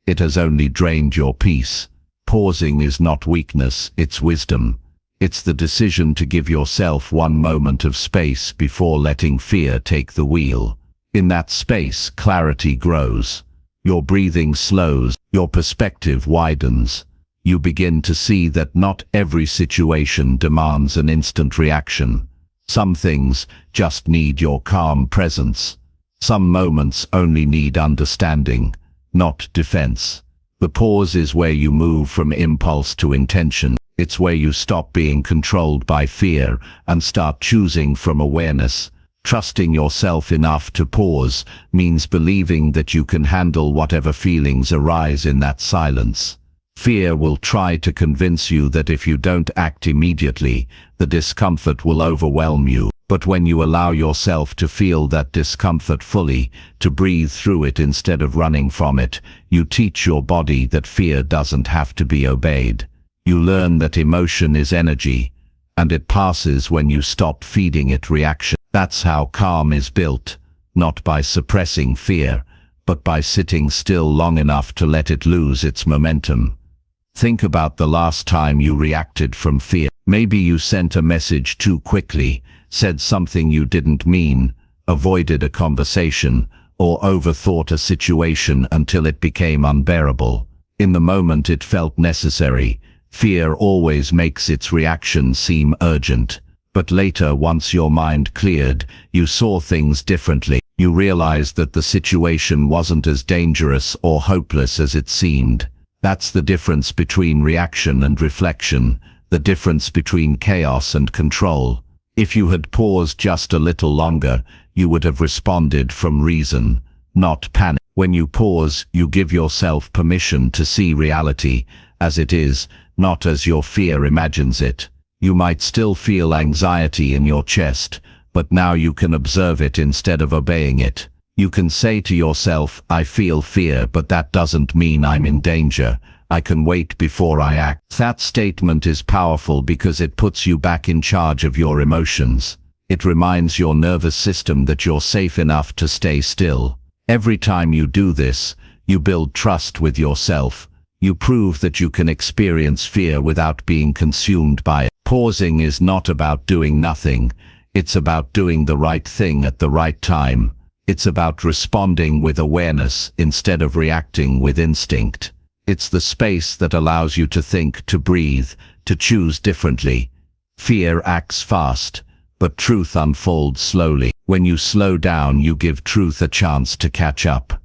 Speaker 2: It has only drained your peace. Pausing is not weakness, it's wisdom. It's the decision to give yourself one moment of space before letting fear take the wheel. In that space, clarity grows. Your breathing slows, your perspective widens. You begin to see that not every situation demands an instant reaction. Some things just need your calm presence. Some moments only need understanding, not defense. The pause is where you move from impulse to intention. It's where you stop being controlled by fear and start choosing from awareness. Trusting yourself enough to pause means believing that you can handle whatever feelings arise in that silence. Fear will try to convince you that if you don't act immediately, the discomfort will overwhelm you. But when you allow yourself to feel that discomfort fully, to breathe through it instead of running from it, you teach your body that fear doesn't have to be obeyed. You learn that emotion is energy, and it passes when you stop feeding it reaction. That's how calm is built, not by suppressing fear, but by sitting still long enough to let it lose its momentum. Think about the last time you reacted from fear. Maybe you sent a message too quickly, said something you didn't mean, avoided a conversation, or overthought a situation until it became unbearable. In the moment it felt necessary. Fear always makes its reaction seem urgent. But later, once your mind cleared, you saw things differently. You realized that the situation wasn't as dangerous or hopeless as it seemed. That's the difference between reaction and reflection, the difference between chaos and control. If you had paused just a little longer, you would have responded from reason, not panic. When you pause, you give yourself permission to see reality as it is, not as your fear imagines it. You might still feel anxiety in your chest, but now you can observe it instead of obeying it. You can say to yourself, I feel fear, but that doesn't mean I'm in danger. I can wait before I act. That statement is powerful because it puts you back in charge of your emotions. It reminds your nervous system that you're safe enough to stay still. Every time you do this, you build trust with yourself. You prove that you can experience fear without being consumed by it. Pausing is not about doing nothing. It's about doing the right thing at the right time. It's about responding with awareness instead of reacting with instinct. It's the space that allows you to think, to breathe, to choose differently. Fear acts fast, but truth unfolds slowly. When you slow down, you give truth a chance to catch up.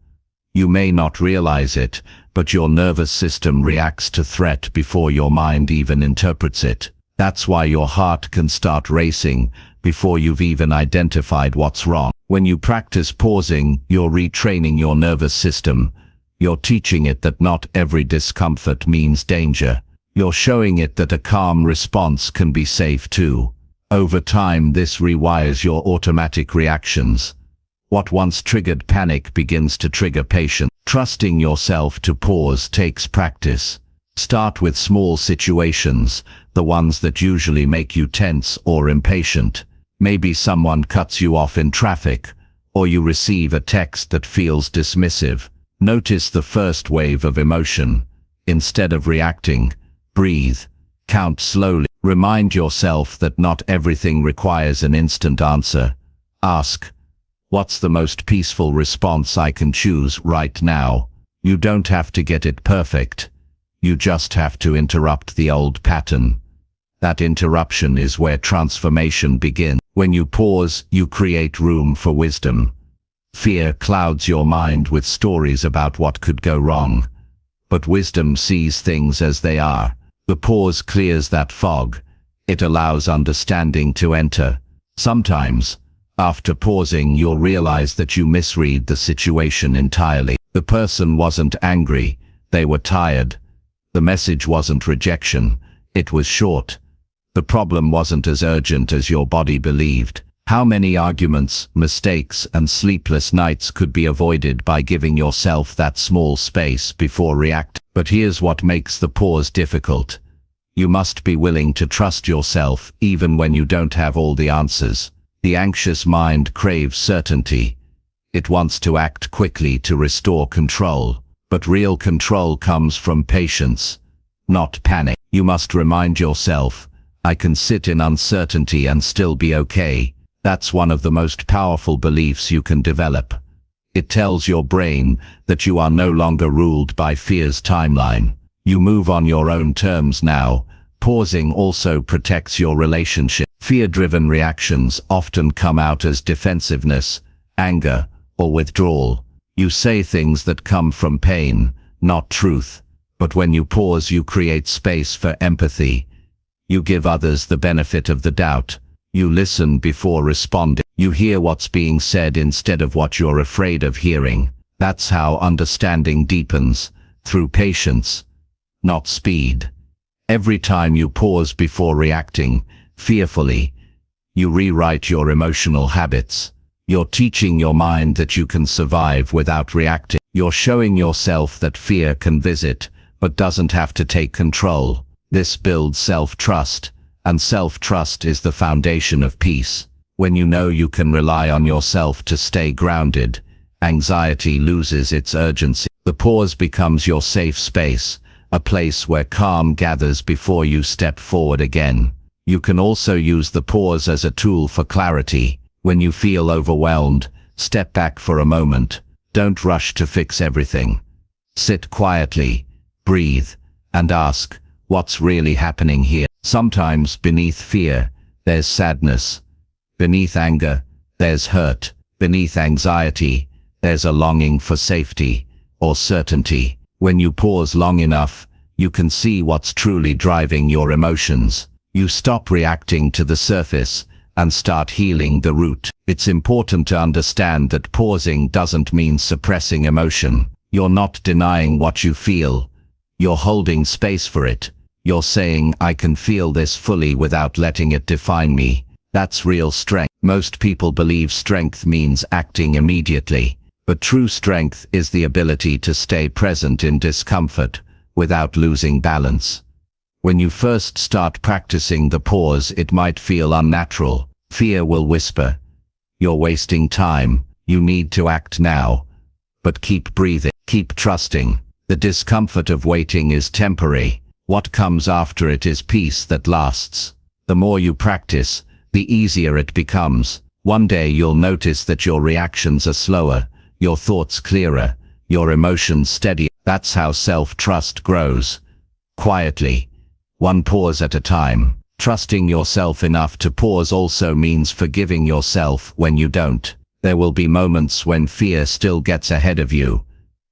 Speaker 2: You may not realize it, but your nervous system reacts to threat before your mind even interprets it. That's why your heart can start racing before you've even identified what's wrong. When you practice pausing, you're retraining your nervous system. You're teaching it that not every discomfort means danger. You're showing it that a calm response can be safe too. Over time, this rewires your automatic reactions. What once triggered panic begins to trigger patience. Trusting yourself to pause takes practice. Start with small situations, the ones that usually make you tense or impatient. Maybe someone cuts you off in traffic, or you receive a text that feels dismissive. Notice the first wave of emotion. Instead of reacting, breathe. Count slowly. Remind yourself that not everything requires an instant answer. Ask, what's the most peaceful response I can choose right now? You don't have to get it perfect. You just have to interrupt the old pattern. That interruption is where transformation begins. When you pause, you create room for wisdom. Fear clouds your mind with stories about what could go wrong. But wisdom sees things as they are. The pause clears that fog. It allows understanding to enter. Sometimes, after pausing, you'll realize that you misread the situation entirely. The person wasn't angry, they were tired. The message wasn't rejection, it was short. The problem wasn't as urgent as your body believed. How many arguments, mistakes, and sleepless nights could be avoided by giving yourself that small space before reacting? But here's what makes the pause difficult. You must be willing to trust yourself even when you don't have all the answers. The anxious mind craves certainty. It wants to act quickly to restore control. But real control comes from patience, not panic. You must remind yourself, I can sit in uncertainty and still be okay. That's one of the most powerful beliefs you can develop. It tells your brain that you are no longer ruled by fear's timeline. You move on your own terms now. Pausing also protects your relationship. Fear-driven reactions often come out as defensiveness, anger, or withdrawal. You say things that come from pain, not truth. But when you pause, you create space for empathy. You give others the benefit of the doubt. You listen before responding. You hear what's being said instead of what you're afraid of hearing. That's how understanding deepens, through patience, not speed. Every time you pause before reacting, fearfully, you rewrite your emotional habits. You're teaching your mind that you can survive without reacting. You're showing yourself that fear can visit, but doesn't have to take control. This builds self-trust, and self-trust is the foundation of peace. When you know you can rely on yourself to stay grounded, anxiety loses its urgency. The pause becomes your safe space, a place where calm gathers before you step forward again. You can also use the pause as a tool for clarity. When you feel overwhelmed, step back for a moment. Don't rush to fix everything. Sit quietly, breathe, and ask, what's really happening here? Sometimes beneath fear, there's sadness. Beneath anger, there's hurt. Beneath anxiety, there's a longing for safety or certainty. When you pause long enough, you can see what's truly driving your emotions. You stop reacting to the surface and start healing the root. It's important to understand that pausing doesn't mean suppressing emotion. You're not denying what you feel. You're holding space for it. You're saying, I can feel this fully without letting it define me. That's real strength. Most people believe strength means acting immediately. But true strength is the ability to stay present in discomfort without losing balance. When you first start practicing the pause, it might feel unnatural. Fear will whisper, you're wasting time, you need to act now. But keep breathing, keep trusting. The discomfort of waiting is temporary. What comes after it is peace that lasts. The more you practice, the easier it becomes. One day you'll notice that your reactions are slower, your thoughts clearer, your emotions steadier. That's how self-trust grows. Quietly, one pause at a time. Trusting yourself enough to pause also means forgiving yourself when you don't. There will be moments when fear still gets ahead of you.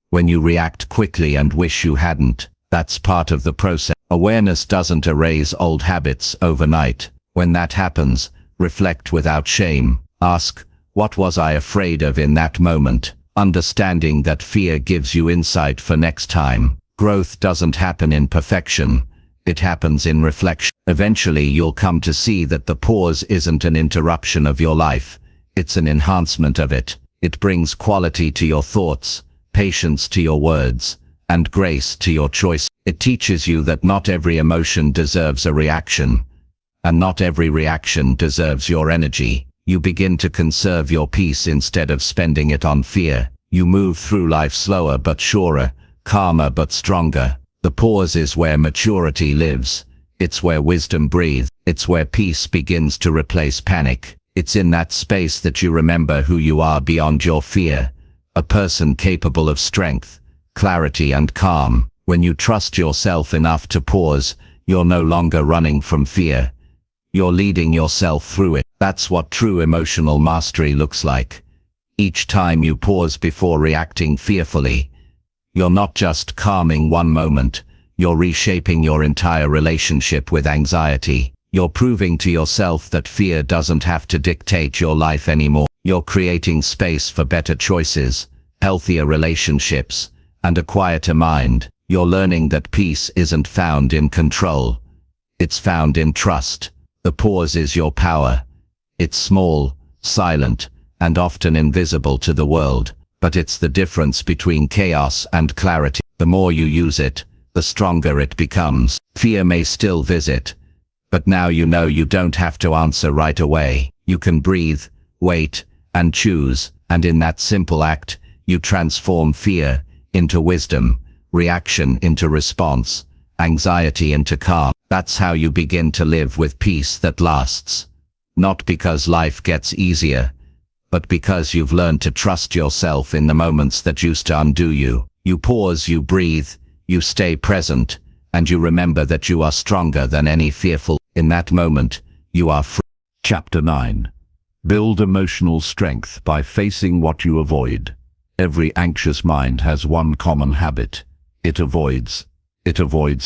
Speaker 2: When you react quickly and wish you hadn't. That's part of the process. Awareness doesn't erase old habits overnight. When that happens, reflect without shame. Ask, what was I afraid of in that moment? Understanding that fear gives you insight for next time. Growth doesn't happen in perfection. It happens in reflection. Eventually you'll come to see that the pause isn't an interruption of your life. It's an enhancement of it. It brings quality to your thoughts, patience to your words, and grace to your choice. It teaches you that not every emotion deserves a reaction, and not every reaction deserves your energy. You begin to conserve your peace instead of spending it on fear. You move through life slower but surer, calmer but stronger. The pause is where maturity lives. It's where wisdom breathes. It's where peace begins to replace panic. It's in that space that you remember who you are beyond your fear. A person capable of strength, clarity and calm. When you trust yourself enough to pause, you're no longer running from fear. You're leading yourself through it. That's what true emotional mastery looks like. Each time you pause before reacting fearfully, you're not just calming one moment, you're reshaping your entire relationship with anxiety. You're proving to yourself that fear doesn't have to dictate your life anymore. You're creating space for better choices, healthier relationships, and a quieter mind. You're learning that peace isn't found in control. It's found in trust. The pause is your power. It's small, silent, and often invisible to the world, but it's the difference between chaos and clarity. The more you use it, the stronger it becomes. Fear may still visit, but now you know you don't have to answer right away. You can breathe, wait, and choose, and in that simple act, you transform fear into wisdom, reaction into response, anxiety into calm. That's how you begin to live with peace that lasts. Not because life gets easier, but because you've learned to trust yourself in the moments that used to undo you. You pause, you breathe, you stay present, and you remember that you are stronger than any fearful. In that moment, you are free.
Speaker 1: Chapter 9. Build emotional strength by facing what you avoid. Every anxious mind has one common habit. It avoids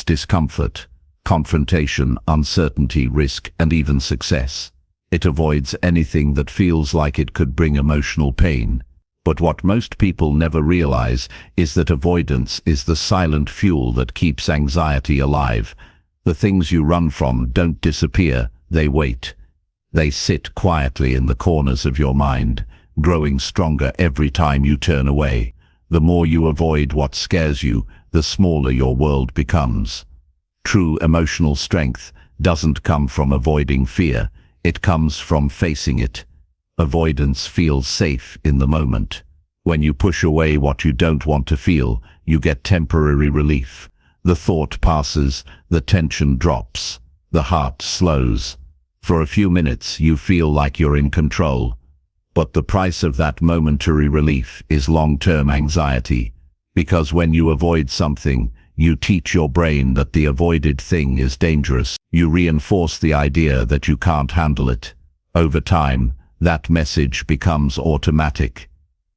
Speaker 1: discomfort, confrontation, uncertainty, risk, and even success. It avoids anything that feels like it could bring emotional pain. But what most people never realize is that avoidance is the silent fuel that keeps anxiety alive. The things you run from don't disappear, they wait. They sit quietly in the corners of your mind, growing stronger every time you turn away. The more you avoid what scares you, the smaller your world becomes. True emotional strength doesn't come from avoiding fear, it comes from facing it. Avoidance feels safe in the moment. When you push away what you don't want to feel, you get temporary relief. The thought passes, the tension drops, the heart slows. For a few minutes you feel like you're in control. But the price of that momentary relief is long-term anxiety. Because when you avoid something, you teach your brain that the avoided thing is dangerous. You reinforce the idea that you can't handle it. Over time, that message becomes automatic.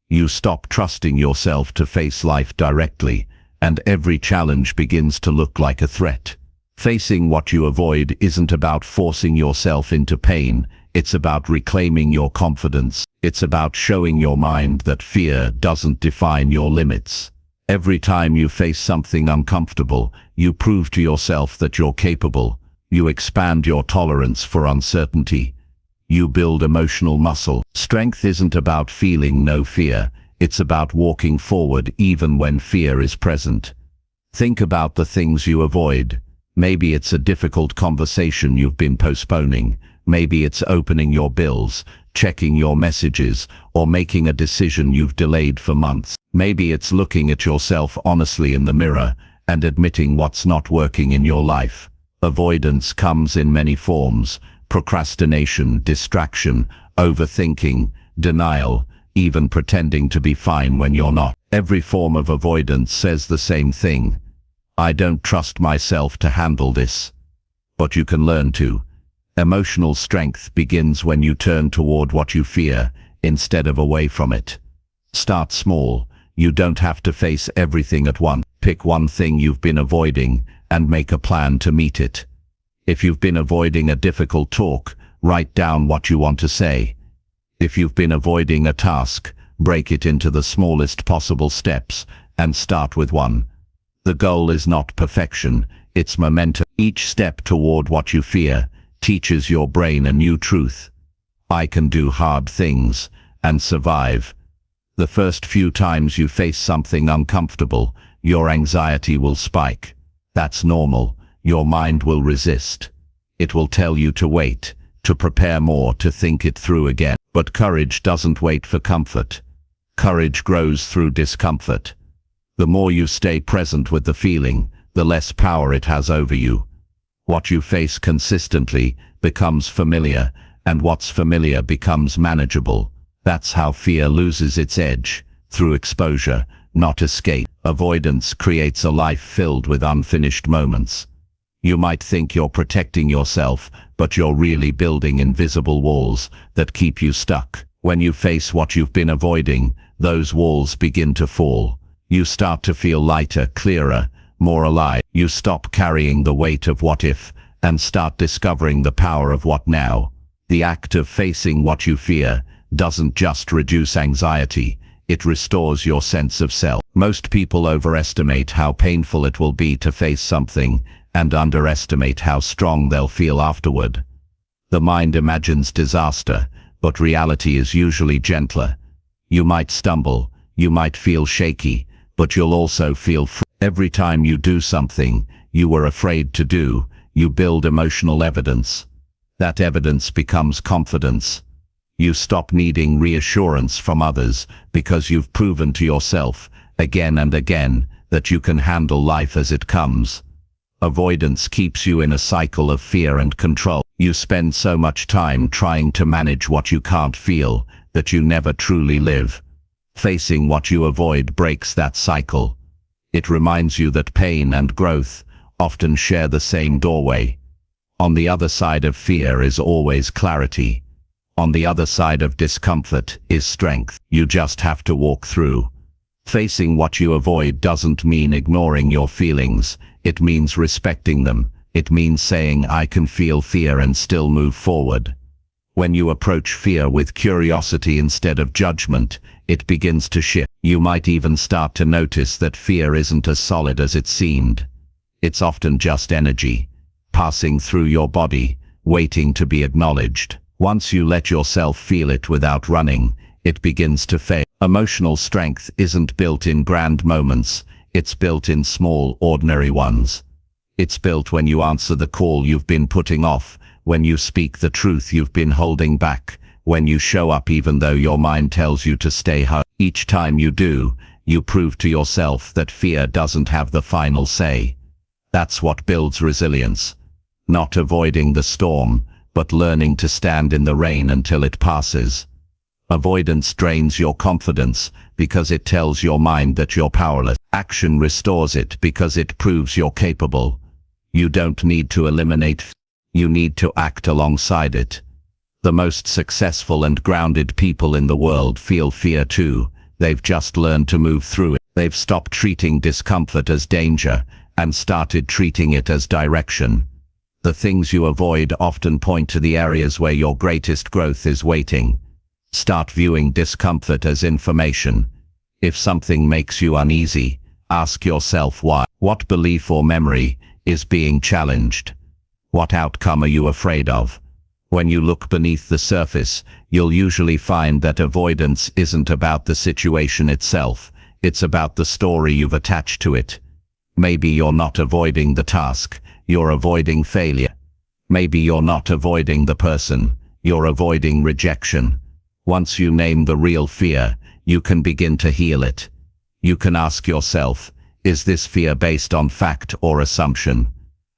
Speaker 1: You stop trusting yourself to face life directly, and every challenge begins to look like a threat. Facing what you avoid isn't about forcing yourself into pain, it's about reclaiming your confidence. It's about showing your mind that fear doesn't define your limits. Every time you face something uncomfortable, you prove to yourself that you're capable. You expand your tolerance for uncertainty. You build emotional muscle. Strength isn't about feeling no fear. It's about walking forward even when fear is present. Think about the things you avoid. Maybe it's a difficult conversation you've been postponing. Maybe it's opening your bills, checking your messages, or making a decision you've delayed for months. Maybe it's looking at yourself honestly in the mirror and admitting what's not working in your life. Avoidance comes in many forms: procrastination, distraction, overthinking, denial, even pretending to be fine when you're not. Every form of avoidance says the same thing: I don't trust myself to handle this. But you can learn to. Emotional strength begins when you turn toward what you fear, instead of away from it. Start small. You don't have to face everything at once. Pick one thing you've been avoiding and make a plan to meet it. If you've been avoiding a difficult talk, write down what you want to say. If you've been avoiding a task, break it into the smallest possible steps and start with one. The goal is not perfection, it's momentum. Each step toward what you fear teaches your brain a new truth. I can do hard things and survive.
Speaker 2: The first few times you face something uncomfortable, your anxiety will spike. That's normal. Your mind will resist. It will tell you to wait, to prepare more, to think it through again. But courage doesn't wait for comfort. Courage grows through discomfort. The more you stay present with the feeling, the less power it has over you. What you face consistently becomes familiar, and what's familiar becomes manageable. That's how fear loses its edge, through exposure, not escape. Avoidance creates a life filled with unfinished moments. You might think you're protecting yourself, but you're really building invisible walls that keep you stuck. When you face what you've been avoiding, those walls begin to fall. You start to feel lighter, clearer, more alive. You stop carrying the weight of what if, and start discovering the power of what now. The act of facing what you fear doesn't just reduce anxiety, it restores your sense of self. Most people overestimate how painful it will be to face something, and underestimate how strong they'll feel afterward. The mind imagines disaster, but reality is usually gentler. You might stumble, you might feel shaky, but you'll also feel free. Every time you do something you were afraid to do, you build emotional evidence. That evidence becomes confidence. You stop needing reassurance from others because you've proven to yourself, again and again, that you can handle life as it comes. Avoidance keeps you in a cycle of fear and control. You spend so much time trying to manage what you can't feel that you never truly live. Facing what you avoid breaks that cycle. It reminds you that pain and growth often share the same doorway. On the other side of fear is always clarity. On the other side of discomfort is strength. You just have to walk through. Facing what you avoid doesn't mean ignoring your feelings. It means respecting them. It means saying, I can feel fear and still move forward. When you approach fear with curiosity instead of judgment, it begins to shift. You might even start to notice that fear isn't as solid as it seemed. It's often just energy, passing through your body, waiting to be acknowledged. Once you let yourself feel it without running, it begins to fade. Emotional strength isn't built in grand moments, it's built in small, ordinary ones. It's built when you answer the call you've been putting off, when you speak the truth you've been holding back, when you show up even though your mind tells you to stay home. Each time you do, you prove to yourself that fear doesn't have the final say. That's what builds resilience. Not avoiding the storm, but learning to stand in the rain until it passes. Avoidance drains your confidence because it tells your mind that you're powerless. Action restores it because it proves you're capable. You don't need to eliminate fear. You need to act alongside it. The most successful and grounded people in the world feel fear too. They've just learned to move through it. They've stopped treating discomfort as danger and started treating it as direction. The things you avoid often point to the areas where your greatest growth is waiting. Start viewing discomfort as information. If something makes you uneasy, ask yourself why. What belief or memory is being challenged? What outcome are you afraid of? When you look beneath the surface, you'll usually find that avoidance isn't about the situation itself, it's about the story you've attached to it. Maybe you're not avoiding the task, you're avoiding failure. Maybe you're not avoiding the person, you're avoiding rejection. Once you name the real fear, you can begin to heal it. You can ask yourself, is this fear based on fact or assumption?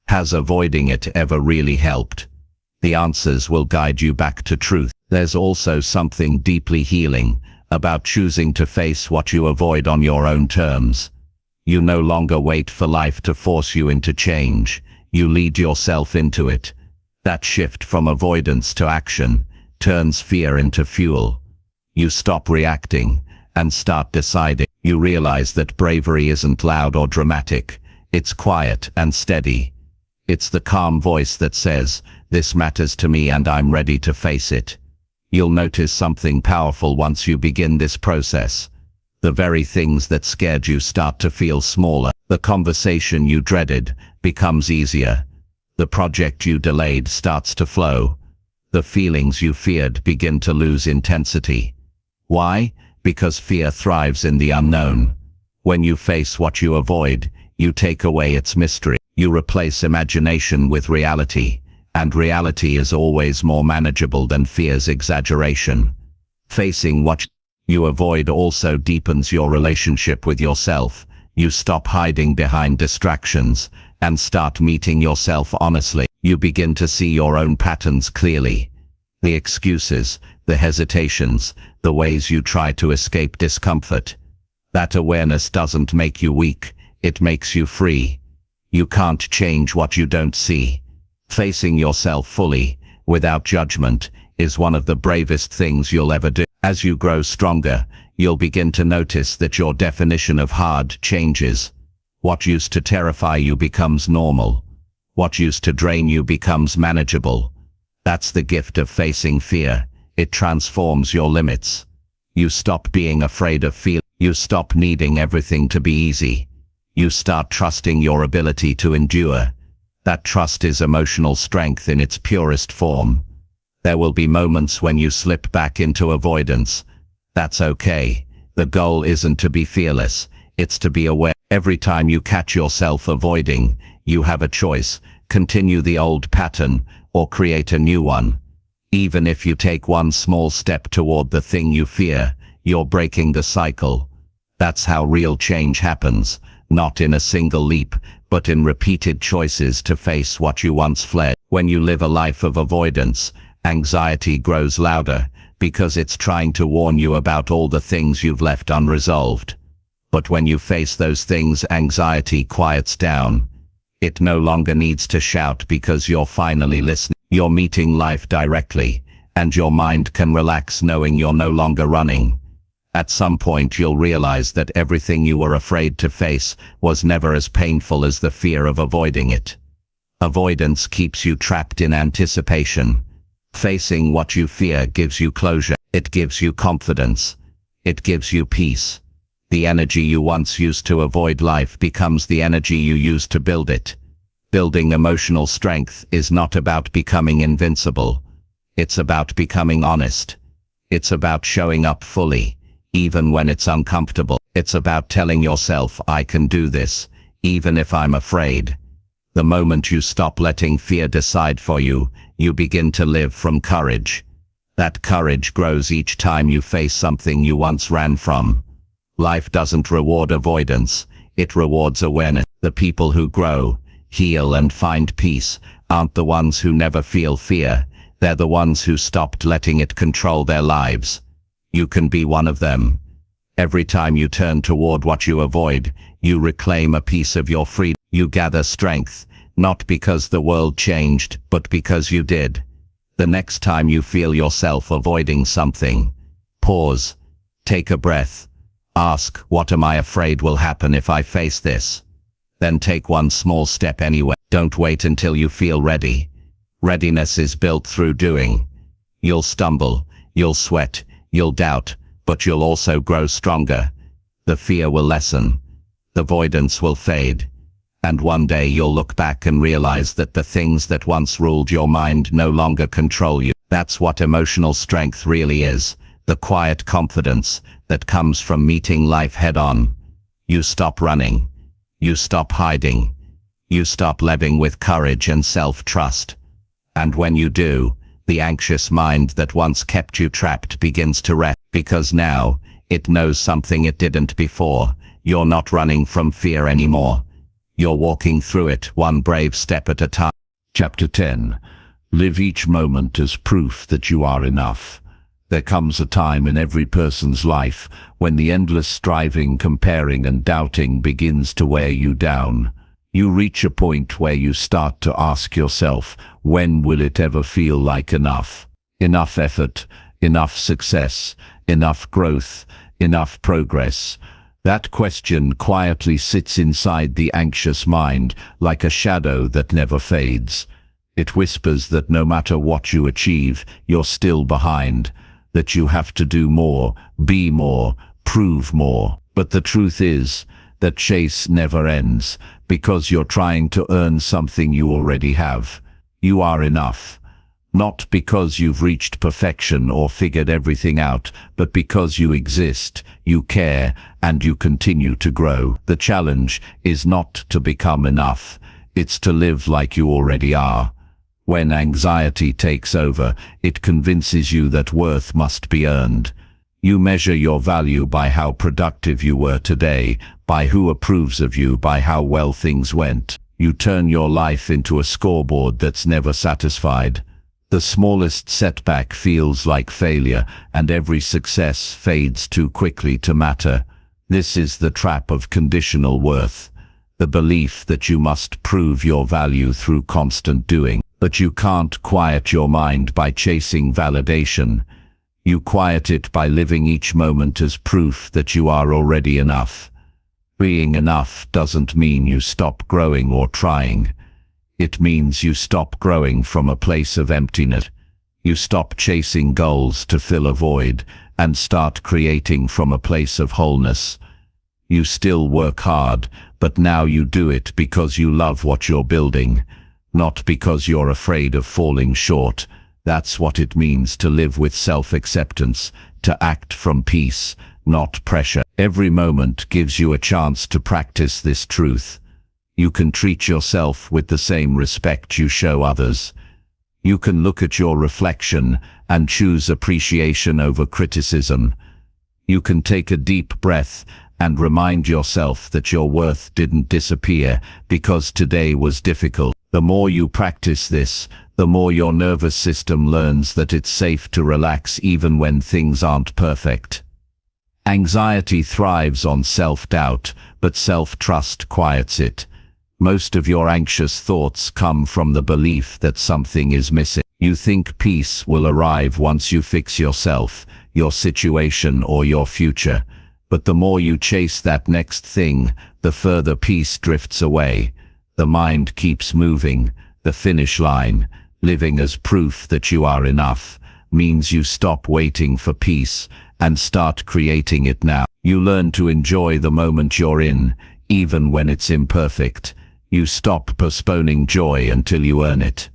Speaker 2: Has avoiding it ever really helped? The answers will guide you back to truth. There's also something deeply healing about choosing to face what you avoid on your own terms. You no longer wait for life to force you into change. You lead yourself into it. That shift from avoidance to action turns fear into fuel. You stop reacting and start deciding. You realize that bravery isn't loud or dramatic. It's quiet and steady. It's the calm voice that says, this matters to me and I'm ready to face it. You'll notice something powerful once you begin this process. The very things that scared you start to feel smaller. The conversation you dreaded becomes easier. The project you delayed starts to flow. The feelings you feared begin to lose intensity. Why? because fear thrives in the unknown. When you face what you avoid, you take away its mystery. You replace imagination with reality, and reality is always more manageable than fear's exaggeration. Facing what you avoid also deepens your relationship with yourself. You stop hiding behind distractions and start meeting yourself honestly. You begin to see your own patterns clearly. The excuses, the hesitations, the ways you try to escape discomfort. That awareness doesn't make you weak, it makes you free. You can't change what you don't see. Facing yourself fully, without judgment, is one of the bravest things you'll ever do. As you grow stronger, you'll begin to notice that your definition of hard changes. What used to terrify you becomes normal. What used to drain you becomes manageable. That's the gift of facing fear. It transforms your limits. You stop being afraid of fear. You stop needing everything to be easy. You start trusting your ability to endure. That trust is emotional strength in its purest form. There will be moments when you slip back into avoidance. That's okay. The goal isn't to be fearless, it's to be aware. Every time you catch yourself avoiding, you have a choice: continue the old pattern or create a new one. Even if you take one small step toward the thing you fear, you're breaking the cycle. That's how real change happens, not in a single leap, but in repeated choices to face what you once fled. When you live a life of avoidance, anxiety grows louder, because it's trying to warn you about all the things you've left unresolved. But when you face those things, anxiety quiets down. It no longer needs to shout because you're finally listening. You're meeting life directly, and your mind can relax knowing you're no longer running. At some point you'll realize that everything you were afraid to face was never as painful as the fear of avoiding it. Avoidance keeps you trapped in anticipation. Facing what you fear gives you closure. It gives you confidence. It gives you peace. The energy you once used to avoid life becomes the energy you use to build it. Building emotional strength is not about becoming invincible. It's about becoming honest. It's about showing up fully, even when it's uncomfortable. It's about telling yourself, I can do this, even if I'm afraid. The moment you stop letting fear decide for you, you begin to live from courage. That courage grows each time you face something you once ran from. Life doesn't reward avoidance, it rewards awareness. The people who grow, heal and find peace aren't the ones who never feel fear, they're the ones who stopped letting it control their lives. You can be one of them. Every time you turn toward what you avoid, you reclaim a piece of your freedom. You gather strength, not because the world changed, but because you did. The next time you feel yourself avoiding something, pause, take a breath, ask, what am I afraid will happen if I face this? Then take one small step anyway. Don't wait until you feel ready. Readiness is built through doing. You'll stumble, you'll sweat, you'll doubt, but you'll also grow stronger. The fear will lessen. The avoidance will fade. And one day you'll look back and realize that the things that once ruled your mind no longer control you. That's what emotional strength really is, the quiet confidence that comes from meeting life head-on. You stop running. You stop hiding. You stop living with courage and self-trust. And when you do, the anxious mind that once kept you trapped begins to rest, because now it knows something it didn't before. You're not running from fear anymore. You're walking through it, one brave step at a time.
Speaker 1: Chapter 10. Live each moment as proof that you are enough. There comes a time in every person's life when the endless striving, comparing and doubting begins to wear you down. You reach a point where you start to ask yourself, when will it ever feel like enough? Enough effort, enough success, enough growth, enough progress. That question quietly sits inside the anxious mind like a shadow that never fades. It whispers that no matter what you achieve, you're still behind, that you have to do more, be more, prove more. But the truth is that chase never ends, because you're trying to earn something you already have. You are enough.
Speaker 2: Not because you've reached perfection or figured everything out, but because you exist, you care, and you continue to grow. The challenge is not to become enough, it's to live like you already are. When anxiety takes over, it convinces you that worth must be earned. You measure your value by how productive you were today, by who approves of you, by how well things went. You turn your life into a scoreboard that's never satisfied. The smallest setback feels like failure, and every success fades too quickly to matter. This is the trap of conditional worth, the belief that you must prove your value through constant doing. But you can't quiet your mind by chasing validation. You quiet it by living each moment as proof that you are already enough. Being enough doesn't mean you stop growing or trying. It means you stop growing from a place of emptiness. You stop chasing goals to fill a void and start creating from a place of wholeness. You still work hard, but now you do it because you love what you're building, not because you're afraid of falling short. That's what it means to live with self-acceptance, to act from peace, not pressure. Every moment gives you a chance to practice this truth. You can treat yourself with the same respect you show others. You can look at your reflection and choose appreciation over criticism. You can take a deep breath and remind yourself that your worth didn't disappear because today was difficult. The more you practice this, the more your nervous system learns that it's safe to relax even when things aren't perfect. Anxiety thrives on self-doubt, but self-trust quiets it. Most of your anxious thoughts come from the belief that something is missing. You think peace will arrive once you fix yourself, your situation, or your future. But the more you chase that next thing, the further peace drifts away. The mind keeps moving. The finish line, living as proof that you are enough, means you stop waiting for peace and start creating it now. You learn to enjoy the moment you're in, even when it's imperfect. You stop postponing joy until you earn it.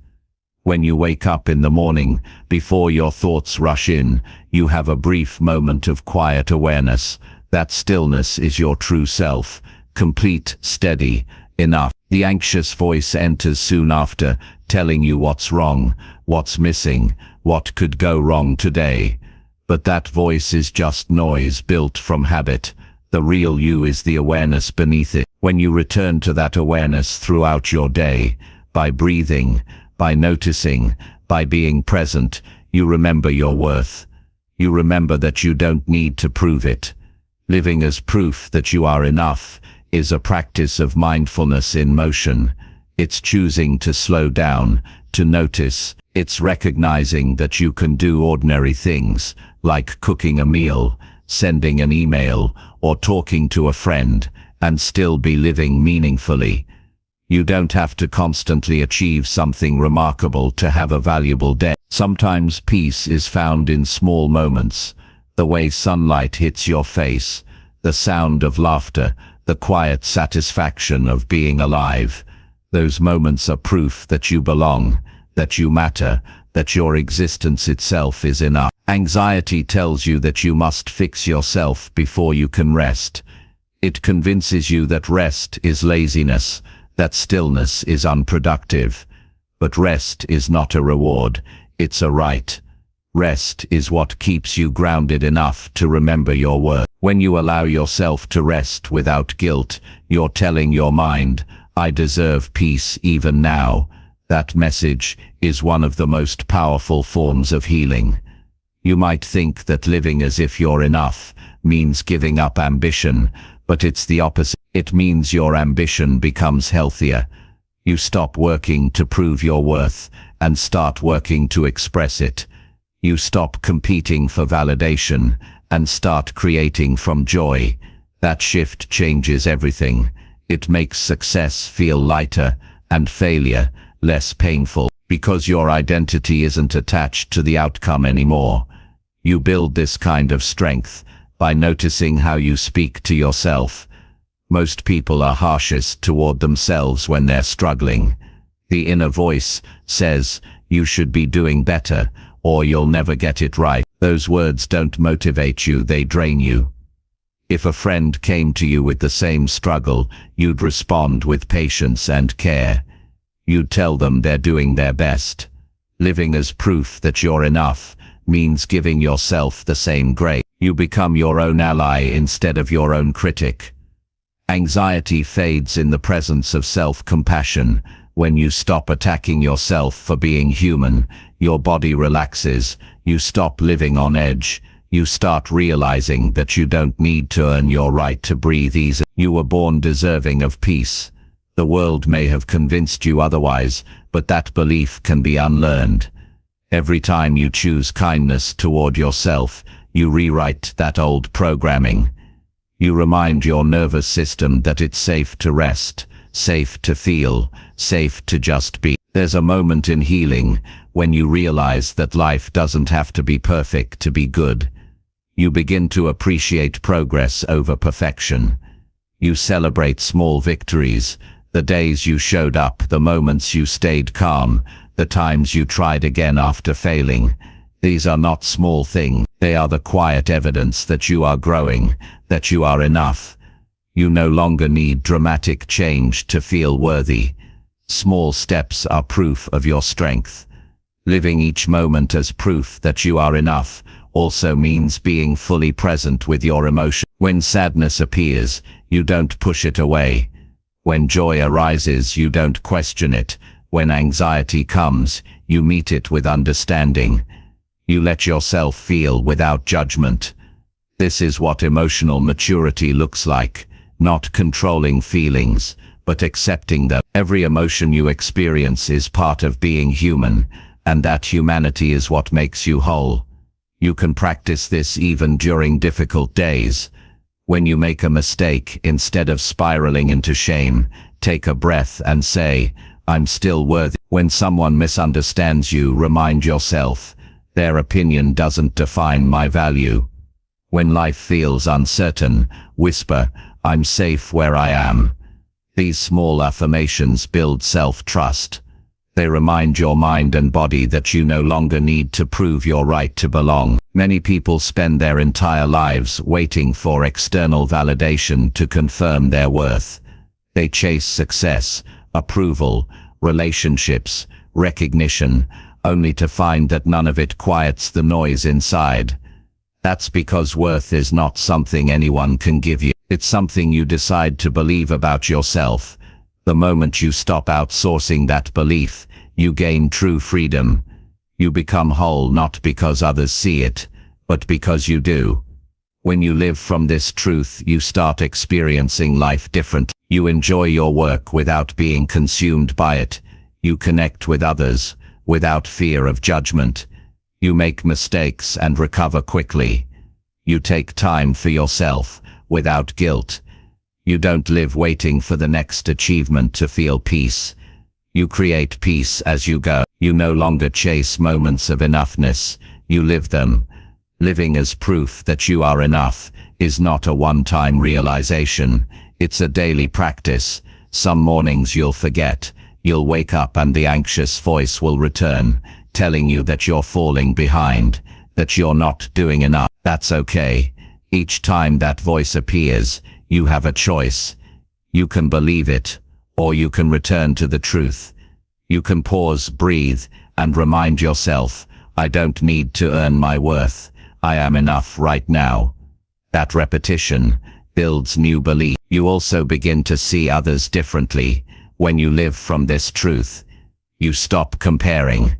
Speaker 2: When you wake up in the morning, before your thoughts rush in, you have a brief moment of quiet awareness. That stillness is your true self, complete, steady, enough. The anxious voice enters soon after, telling you what's wrong, what's missing, what could go wrong today. But that voice is just noise built from habit. The real you is the awareness beneath it. When you return to that awareness throughout your day, by breathing, by noticing, by being present, you remember your worth. You remember that you don't need to prove it. Living as proof that you are enough is a practice of mindfulness in motion. It's choosing to slow down, to notice. It's recognizing that you can do ordinary things, like cooking a meal, sending an email, or talking to a friend, and still be living meaningfully. You don't have to constantly achieve something remarkable to have a valuable day. Sometimes peace is found in small moments. The way sunlight hits your face, the sound of laughter, the quiet satisfaction of being alive. Those moments are proof that you belong, that you matter, that your existence itself is enough. Anxiety tells you that you must fix yourself before you can rest. It convinces you that rest is laziness, that stillness is unproductive. But rest is not a reward, it's a right. Rest is what keeps you grounded enough to remember your worth. When you allow yourself to rest without guilt, you're telling your mind, I deserve peace even now. That message is one of the most powerful forms of healing. You might think that living as if you're enough means giving up ambition, but it's the opposite. It means your ambition becomes healthier. You stop working to prove your worth and start working to express it. You stop competing for validation and start creating from joy. That shift changes everything. It makes success feel lighter and failure less painful, because your identity isn't attached to the outcome anymore. You build this kind of strength by noticing how you speak to yourself. Most people are harshest toward themselves when they're struggling. The inner voice says, "You should be doing better, or you'll never get it right." Those words don't motivate you, they drain you. If a friend came to you with the same struggle, you'd respond with patience and care. You'd tell them they're doing their best. Living as proof that you're enough means giving yourself the same grace. You become your own ally instead of your own critic. Anxiety fades in the presence of self-compassion. When you stop attacking yourself for being human, your body relaxes, you stop living on edge, you start realizing that you don't need to earn your right to breathe easy. You were born deserving of peace. The world may have convinced you otherwise, but that belief can be unlearned. Every time you choose kindness toward yourself, you rewrite that old programming. You remind your nervous system that it's safe to rest, safe to feel, safe to just be. There's a moment in healing when you realize that life doesn't have to be perfect to be good. You begin to appreciate progress over perfection. You celebrate small victories, the days you showed up, the moments you stayed calm, the times you tried again after failing. These are not small things. They are the quiet evidence that you are growing, that you are enough. You no longer need dramatic change to feel worthy. Small steps are proof of your strength. Living each moment as proof that you are enough also means being fully present with your emotion. When sadness appears, you don't push it away. When joy arises, you don't question it. When anxiety comes, you meet it with understanding. You let yourself feel without judgment. This is what emotional maturity looks like, not controlling feelings, but accepting them. Every emotion you experience is part of being human, and that humanity is what makes you whole. You can practice this even during difficult days. When you make a mistake, instead of spiraling into shame, take a breath and say, "I'm still worthy." When someone misunderstands you, remind yourself, their opinion doesn't define my value. When life feels uncertain, whisper, "I'm safe where I am." These small affirmations build self-trust. They remind your mind and body that you no longer need to prove your right to belong. Many people spend their entire lives waiting for external validation to confirm their worth. They chase success, approval, relationships, recognition, only to find that none of it quiets the noise inside. That's because worth is not something anyone can give you. It's something you decide to believe about yourself. The moment you stop outsourcing that belief, you gain true freedom. You become whole not because others see it, but because you do. When you live from this truth, you start experiencing life differently. You enjoy your work without being consumed by it. You connect with others without fear of judgment. You make mistakes and recover quickly. You take time for yourself without guilt. You don't live waiting for the next achievement to feel peace. You create peace as you go. You no longer chase moments of enoughness, you live them. Living as proof that you are enough is not a one-time realization, it's a daily practice. Some mornings you'll forget, you'll wake up and the anxious voice will return, telling you that you're falling behind, that you're not doing enough. That's okay. Each time that voice appears, you have a choice. You can believe it, or you can return to the truth. You can pause, breathe, and remind yourself, I don't need to earn my worth. I am enough right now. That repetition builds new belief. You also begin to see others differently. When you live from this truth, you stop comparing.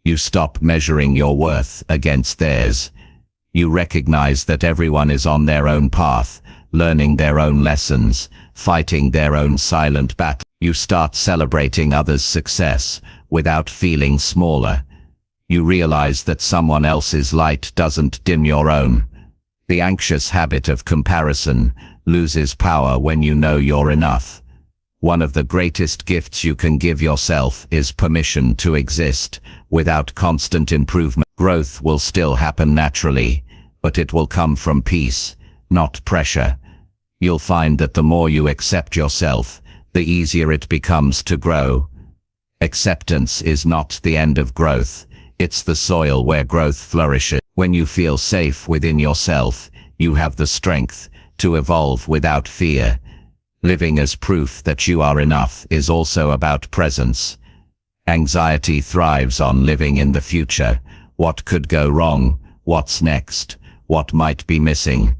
Speaker 2: You stop measuring your worth against theirs. You recognize that everyone is on their own path, learning their own lessons, fighting their own silent battle. You start celebrating others' success without feeling smaller. You realize that someone else's light doesn't dim your own. The anxious habit of comparison loses power when you know you're enough. One of the greatest gifts you can give yourself is permission to exist without constant improvement. Growth will still happen naturally, but it will come from peace, not pressure. You'll find that the more you accept yourself, the easier it becomes to grow. Acceptance is not the end of growth. It's the soil where growth flourishes. When you feel safe within yourself, you have the strength to evolve without fear. Living as proof that you are enough is also about presence. Anxiety thrives on living in the future. What could go wrong? What's next? What might be missing?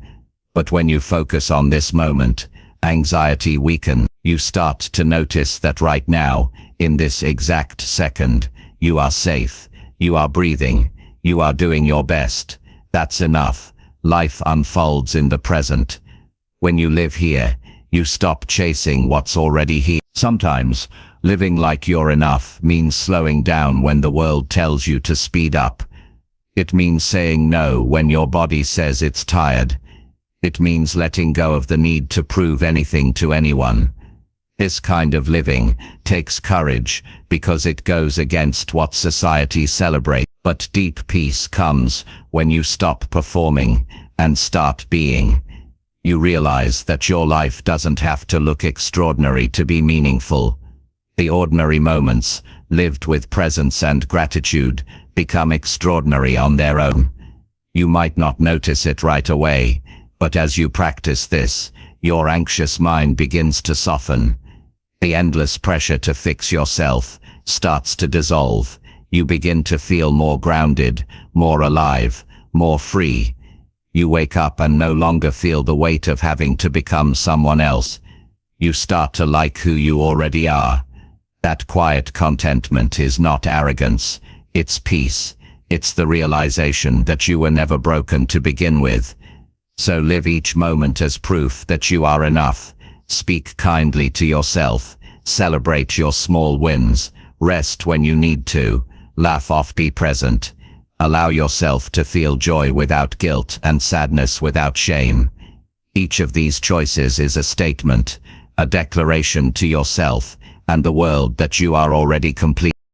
Speaker 2: But when you focus on this moment, anxiety weakens. You start to notice that right now, in this exact second, you are safe, you are breathing, you are doing your best. That's enough. Life unfolds in the present. When you live here, you stop chasing what's already here. Sometimes, living like you're enough means slowing down when the world tells you to speed up. It means saying no when your body says it's tired. It means letting go of the need to prove anything to anyone. This kind of living takes courage because it goes against what society celebrates. But deep peace comes when you stop performing and start being. You realize that your life doesn't have to look extraordinary to be meaningful. The ordinary moments, lived with presence and gratitude, become extraordinary on their own. You might not notice it right away, but as you practice this, your anxious mind begins to soften. The endless pressure to fix yourself starts to dissolve. You begin to feel more grounded, more alive, more free. You wake up and no longer feel the weight of having to become someone else. You start to like who you already are. That quiet contentment is not arrogance, it's peace. It's the realization that you were never broken to begin with. So live each moment as proof that you are enough. Speak kindly to yourself. Celebrate your small wins. Rest when you need to. Laugh off, be present. Allow yourself to feel joy without guilt and sadness without shame. Each of these choices is a statement, a declaration to yourself and the world that you are already complete.